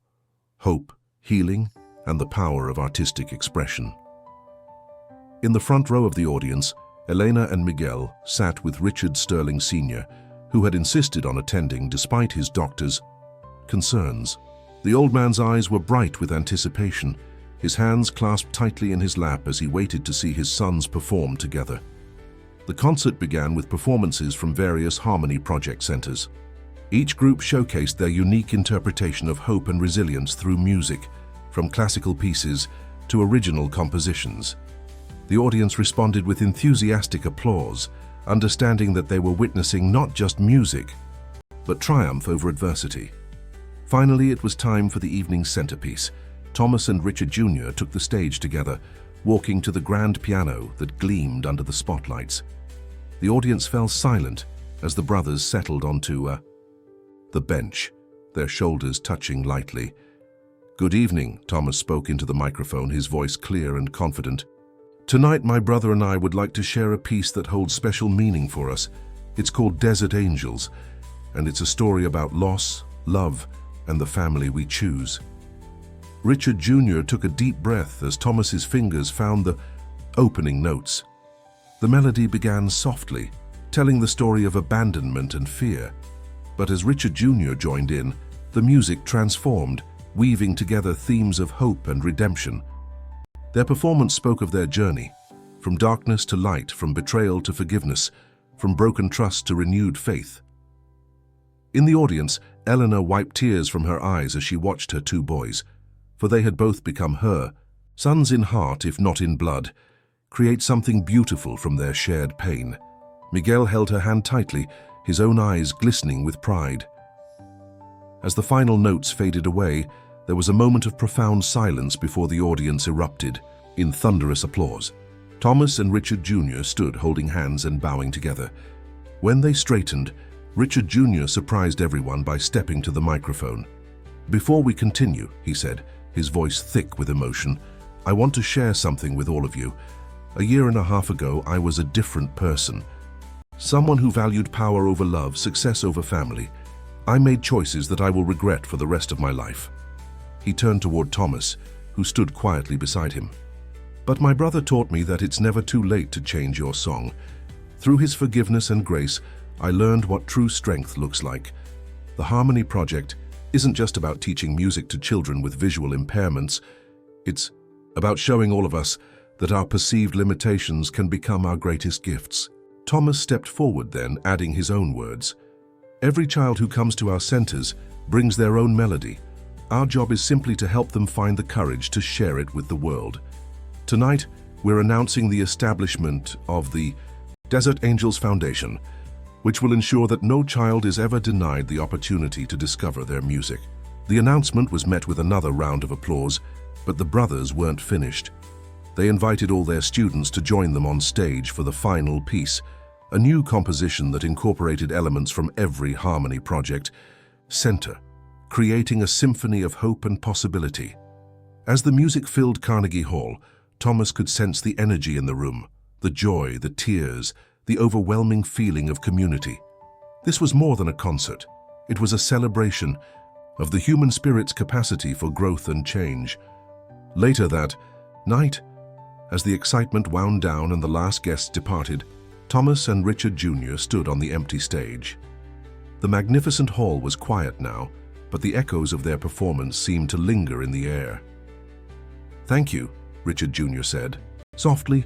hope, healing, and the power of artistic expression. In the front row of the audience, Elena and Miguel sat with Richard Sterling Sr., who had insisted on attending despite his doctor's concerns. The old man's eyes were bright with anticipation, his hands clasped tightly in his lap as he waited to see his sons perform together. The concert began with performances from various Harmony Project centers. Each group showcased their unique interpretation of hope and resilience through music, from classical pieces to original compositions. The audience responded with enthusiastic applause, understanding that they were witnessing not just music, but triumph over adversity. Finally, it was time for the evening's centerpiece. Thomas and Richard Jr. took the stage together, walking to the grand piano that gleamed under the spotlights. The audience fell silent as the brothers settled onto the bench, their shoulders touching lightly. "Good evening," Thomas spoke into the microphone, his voice clear and confident. "Tonight, my brother and I would like to share a piece that holds special meaning for us. It's called Desert Angels, and it's a story about loss, love, and the family we choose." Richard Jr. took a deep breath as Thomas's fingers found the opening notes. The melody began softly, telling the story of abandonment and fear. But as Richard Jr. joined in, the music transformed, weaving together themes of hope and redemption. Their performance spoke of their journey, from darkness to light, from betrayal to forgiveness, from broken trust to renewed faith. In the audience, Eleanor wiped tears from her eyes as she watched her two boys, for they had both become her sons in heart, if not in blood, create something beautiful from their shared pain. Miguel held her hand tightly, his own eyes glistening with pride. As the final notes faded away, there was a moment of profound silence before the audience erupted in thunderous applause. Thomas and Richard Jr. stood holding hands and bowing together. When they straightened, Richard Jr. surprised everyone by stepping to the microphone. "Before we continue," he said, his voice thick with emotion, "I want to share something with all of you. A year and a half ago, I was a different person. Someone who valued power over love, success over family. I made choices that I will regret for the rest of my life." He turned toward Thomas, who stood quietly beside him. "But my brother taught me that it's never too late to change your song. Through his forgiveness and grace, I learned what true strength looks like. The Harmony Project isn't just about teaching music to children with visual impairments. It's about showing all of us that our perceived limitations can become our greatest gifts." Thomas stepped forward then, adding his own words. "Every child who comes to our centers brings their own melody. Our job is simply to help them find the courage to share it with the world. Tonight, we're announcing the establishment of the Desert Angels Foundation, which will ensure that no child is ever denied the opportunity to discover their music." The announcement was met with another round of applause, but the brothers weren't finished. They invited all their students to join them on stage for the final piece, a new composition that incorporated elements from every Harmony Project center, creating a symphony of hope and possibility. As the music filled Carnegie Hall, Thomas could sense the energy in the room, the joy, the tears, the overwhelming feeling of community. This was more than a concert. It was a celebration of the human spirit's capacity for growth and change. Later that night, as the excitement wound down and the last guests departed, Thomas and Richard Jr. stood on the empty stage. The magnificent hall was quiet now, but the echoes of their performance seemed to linger in the air. "Thank you," Richard Jr. said, softly,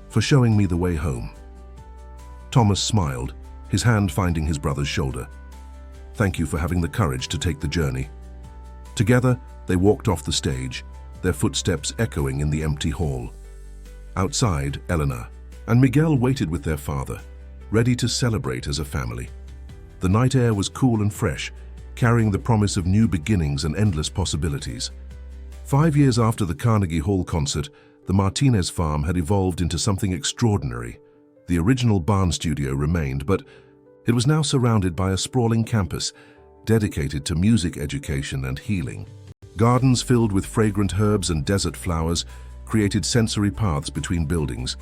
"for showing me the way home." Thomas smiled, his hand finding his brother's shoulder. "Thank you for having the courage to take the journey." Together, they walked off the stage, their footsteps echoing in the empty hall. Outside, Eleanor and Miguel waited with their father, ready to celebrate as a family. The night air was cool and fresh, carrying the promise of new beginnings and endless possibilities. 5 years after the Carnegie Hall concert, the Martinez farm had evolved into something extraordinary. The original barn studio remained, but It was now surrounded by a sprawling campus dedicated to music education and healing. Gardens filled with fragrant herbs and desert flowers created sensory paths between buildings,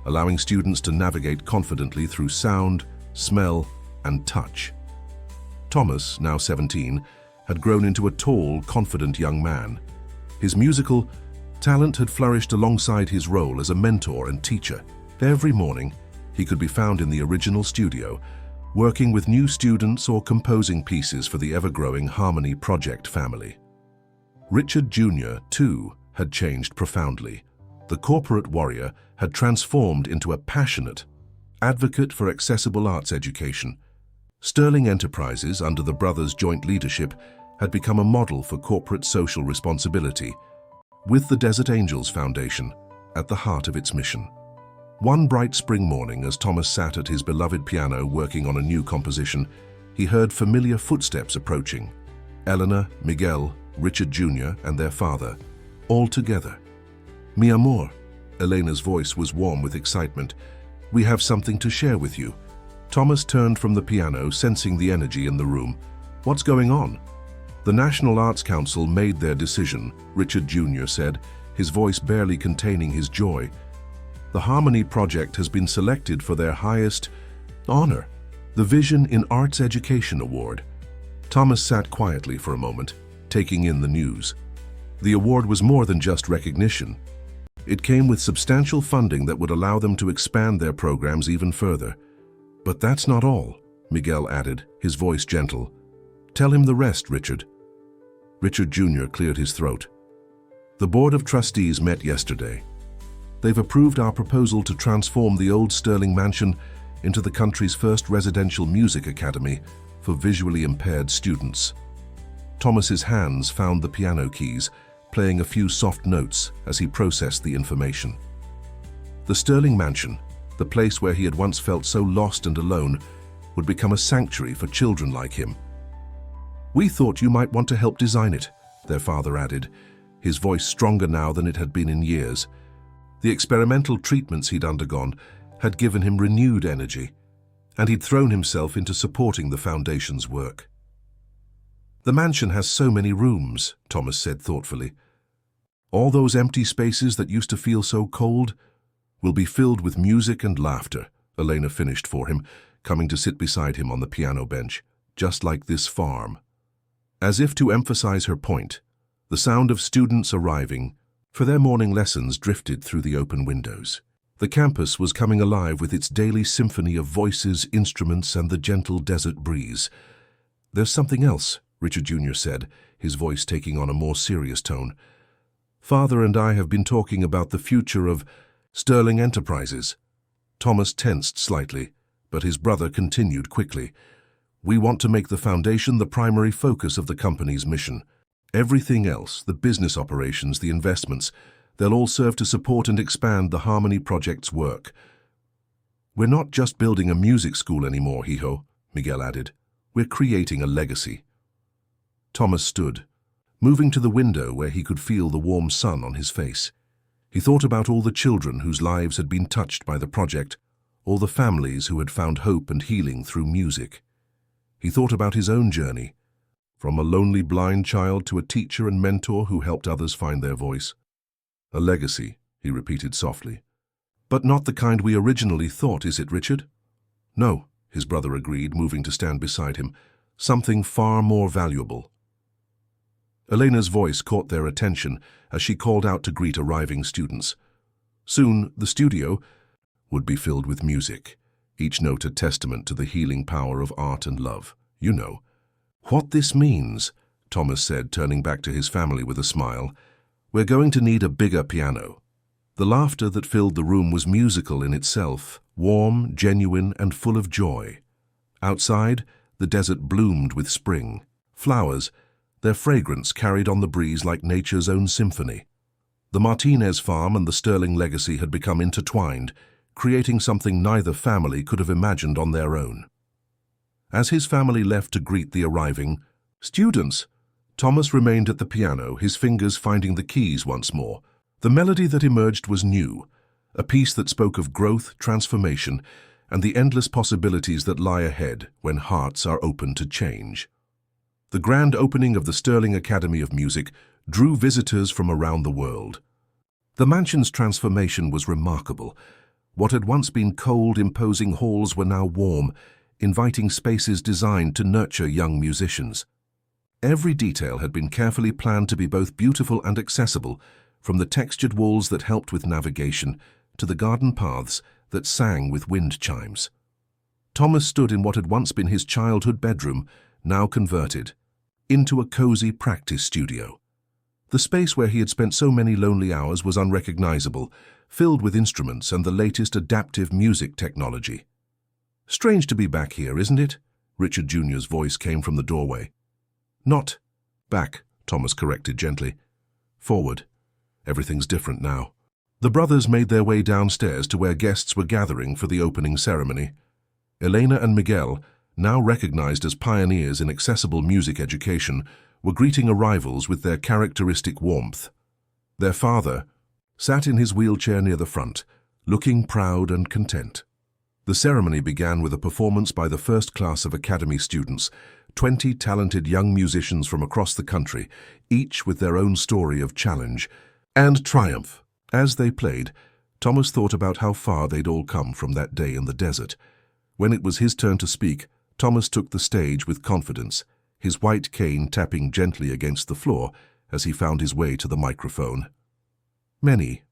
allowing students to navigate confidently through sound, smell, and touch. Thomas, now 17, had grown into a tall, confident young man. His musical talent had flourished alongside his role as a mentor and teacher. Every morning, he could be found in the original studio, working with new students or composing pieces for the ever-growing Harmony Project family. Richard Jr., too, had changed profoundly. The corporate warrior had transformed into a passionate advocate for accessible arts education. Sterling Enterprises, under the brothers' joint leadership, had become a model for corporate social responsibility, with the Desert Angels Foundation at the heart of its mission. One bright spring morning, as Thomas sat at his beloved piano working on a new composition, he heard familiar footsteps approaching. Eleanor, Miguel, Richard Jr., and their father, all together. "Mi amor," Elena's voice was warm with excitement. "We have something to share with you." Thomas turned from the piano, sensing the energy in the room. "What's going on?" "The National Arts Council made their decision," Richard Jr. said, his voice barely containing his joy. "The Harmony Project has been selected for their highest honor, the Vision in Arts Education Award." Thomas sat quietly for a moment, taking in the news. The award was more than just recognition. It came with substantial funding that would allow them to expand their programs even further. "But that's not all," Miguel added, his voice gentle. "Tell him the rest, Richard." Richard Jr. cleared his throat. "The Board of Trustees met yesterday. They've approved our proposal to transform the old Sterling Mansion into the country's first residential music academy for visually impaired students." Thomas's hands found the piano keys, playing a few soft notes as he processed the information. The Sterling Mansion, the place where he had once felt so lost and alone, would become a sanctuary for children like him. "We thought you might want to help design it," their father added, his voice stronger now than it had been in years. The experimental treatments he'd undergone had given him renewed energy, and he'd thrown himself into supporting the foundation's work. "The mansion has so many rooms," Thomas said thoughtfully. "All those empty spaces that used to feel so cold will be filled with music and laughter," Elena finished for him, coming to sit beside him on the piano bench, "just like this farm." As if to emphasize her point, the sound of students arriving for their morning lessons drifted through the open windows. The campus was coming alive with its daily symphony of voices, instruments, and the gentle desert breeze. "There's something else," Richard Jr. said, his voice taking on a more serious tone. "Father and I have been talking about the future of Sterling Enterprises." Thomas tensed slightly, but his brother continued quickly. "We want to make the foundation the primary focus of the company's mission. Everything else, the business operations, the investments, they'll all serve to support and expand the Harmony Project's work." "We're not just building a music school anymore, Hijo," Miguel added. "We're creating a legacy." Thomas stood, moving to the window where he could feel the warm sun on his face. He thought about all the children whose lives had been touched by the project, all the families who had found hope and healing through music. He thought about his own journey, from a lonely blind child to a teacher and mentor who helped others find their voice. "A legacy," he repeated softly. "But not the kind we originally thought, is it, Richard?" "No," his brother agreed, moving to stand beside him. "Something far more valuable." Elena's voice caught their attention as she called out to greet arriving students. Soon, the studio would be filled with music, each note a testament to the healing power of art and love. "You know what this means," Thomas said, turning back to his family with a smile. "We're going to need a bigger piano." The laughter that filled the room was musical in itself, warm, genuine, and full of joy. Outside, the desert bloomed with spring. Flowers, their fragrance carried on the breeze like nature's own symphony. The Martinez farm and the Sterling legacy had become intertwined, creating something neither family could have imagined on their own. As his family left to greet the arriving students, Thomas remained at the piano, his fingers finding the keys once more. The melody that emerged was new, a piece that spoke of growth, transformation, and the endless possibilities that lie ahead when hearts are open to change. The grand opening of the Sterling Academy of Music drew visitors from around the world. The mansion's transformation was remarkable. What had once been cold, imposing halls were now warm, inviting spaces designed to nurture young musicians. Every detail had been carefully planned to be both beautiful and accessible, from the textured walls that helped with navigation to the garden paths that sang with wind chimes. Thomas stood in what had once been his childhood bedroom, now converted into a cozy practice studio. The space where he had spent so many lonely hours was unrecognizable, filled with instruments and the latest adaptive music technology. "Strange to be back here, isn't it?" Richard Jr.'s voice came from the doorway. "Not back," Thomas corrected gently. "Forward. Everything's different now." The brothers made their way downstairs to where guests were gathering for the opening ceremony. Elena and Miguel, now recognized as pioneers in accessible music education, were greeting arrivals with their characteristic warmth. Their father sat in his wheelchair near the front, looking proud and content. The ceremony began with a performance by the first class of Academy students, 20 talented young musicians from across the country, each with their own story of challenge and triumph. As they played, Thomas thought about how far they'd all come from that day in the desert. When it was his turn to speak, Thomas took the stage with confidence, his white cane tapping gently against the floor as he found his way to the microphone. "Many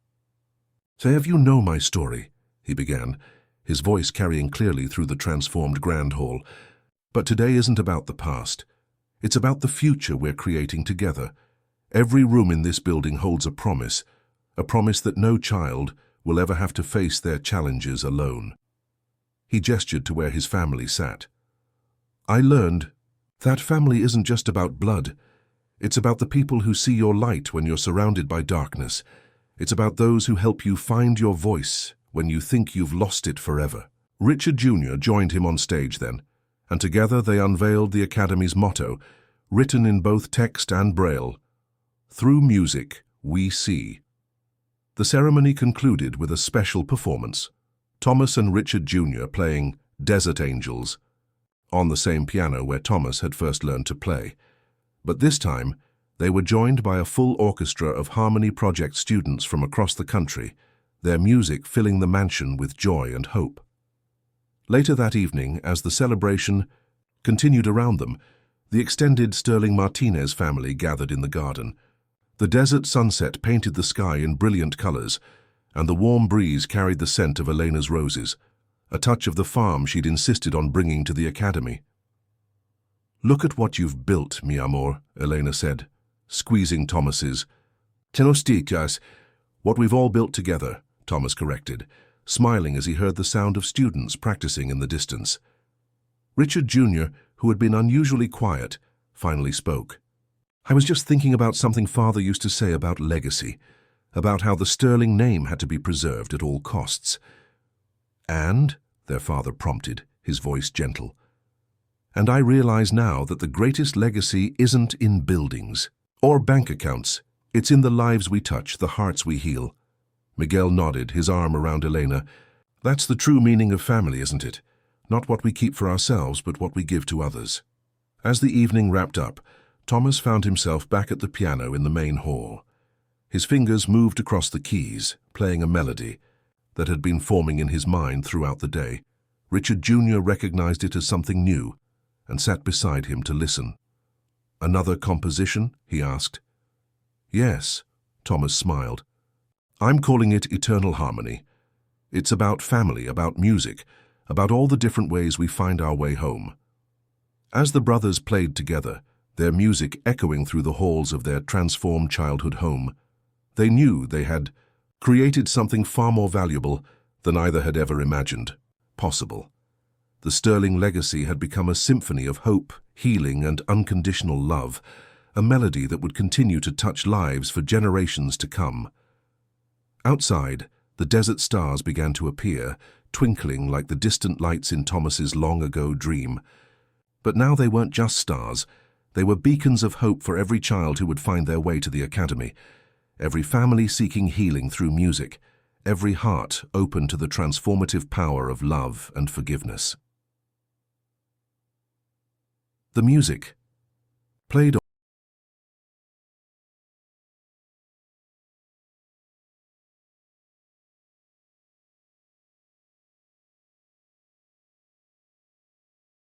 of you know my story," he began, his voice carrying clearly through the transformed grand hall. "But today isn't about the past. It's about the future we're creating together. Every room in this building holds a promise that no child will ever have to face their challenges alone." He gestured to where his family sat. "I learned that family isn't just about blood. It's about the people who see your light when you're surrounded by darkness. It's about those who help you find your voice when you think you've lost it forever." Richard Jr. joined him on stage then, and together they unveiled the Academy's motto, written in both text and braille: "Through music, we see." The ceremony concluded with a special performance, Thomas and Richard Jr. playing Desert Angels on the same piano where Thomas had first learned to play. But this time, they were joined by a full orchestra of Harmony Project students from across the country, their music filling the mansion with joy and hope. Later that evening, as the celebration continued around them, the extended Sterling Martinez family gathered in the garden. The desert sunset painted the sky in brilliant colors, and the warm breeze carried the scent of Elena's roses, a touch of the farm she'd insisted on bringing to the academy. "Look at what you've built, mi amor," Elena said, squeezing Thomas's. "Tenosticas, what we've all built together," Thomas corrected, smiling as he heard the sound of students practicing in the distance. Richard Jr., who had been unusually quiet, finally spoke. "I was just thinking about something Father used to say about legacy, about how the Sterling name had to be preserved at all costs." "And?" their father prompted, his voice gentle. "And I realize now that the greatest legacy isn't in buildings or bank accounts. It's in the lives we touch, the hearts we heal." Miguel nodded, his arm around Elena. "That's the true meaning of family, isn't it? Not what we keep for ourselves, but what we give to others." As the evening wrapped up, Thomas found himself back at the piano in the main hall. His fingers moved across the keys, playing a melody that had been forming in his mind throughout the day. Richard Jr. recognized it as something new and sat beside him to listen. "Another composition?" he asked. "Yes," Thomas smiled. "I'm calling it Eternal Harmony. It's about family, about music, about all the different ways we find our way home." As the brothers played together, their music echoing through the halls of their transformed childhood home, they knew they had created something far more valuable than either had ever imagined possible. The Sterling legacy had become a symphony of hope, healing, and unconditional love, a melody that would continue to touch lives for generations to come. Outside, the desert stars began to appear, twinkling like the distant lights in Thomas's long-ago dream. But now they weren't just stars. They were beacons of hope for every child who would find their way to the academy, every family seeking healing through music, every heart open to the transformative power of love and forgiveness. The music, played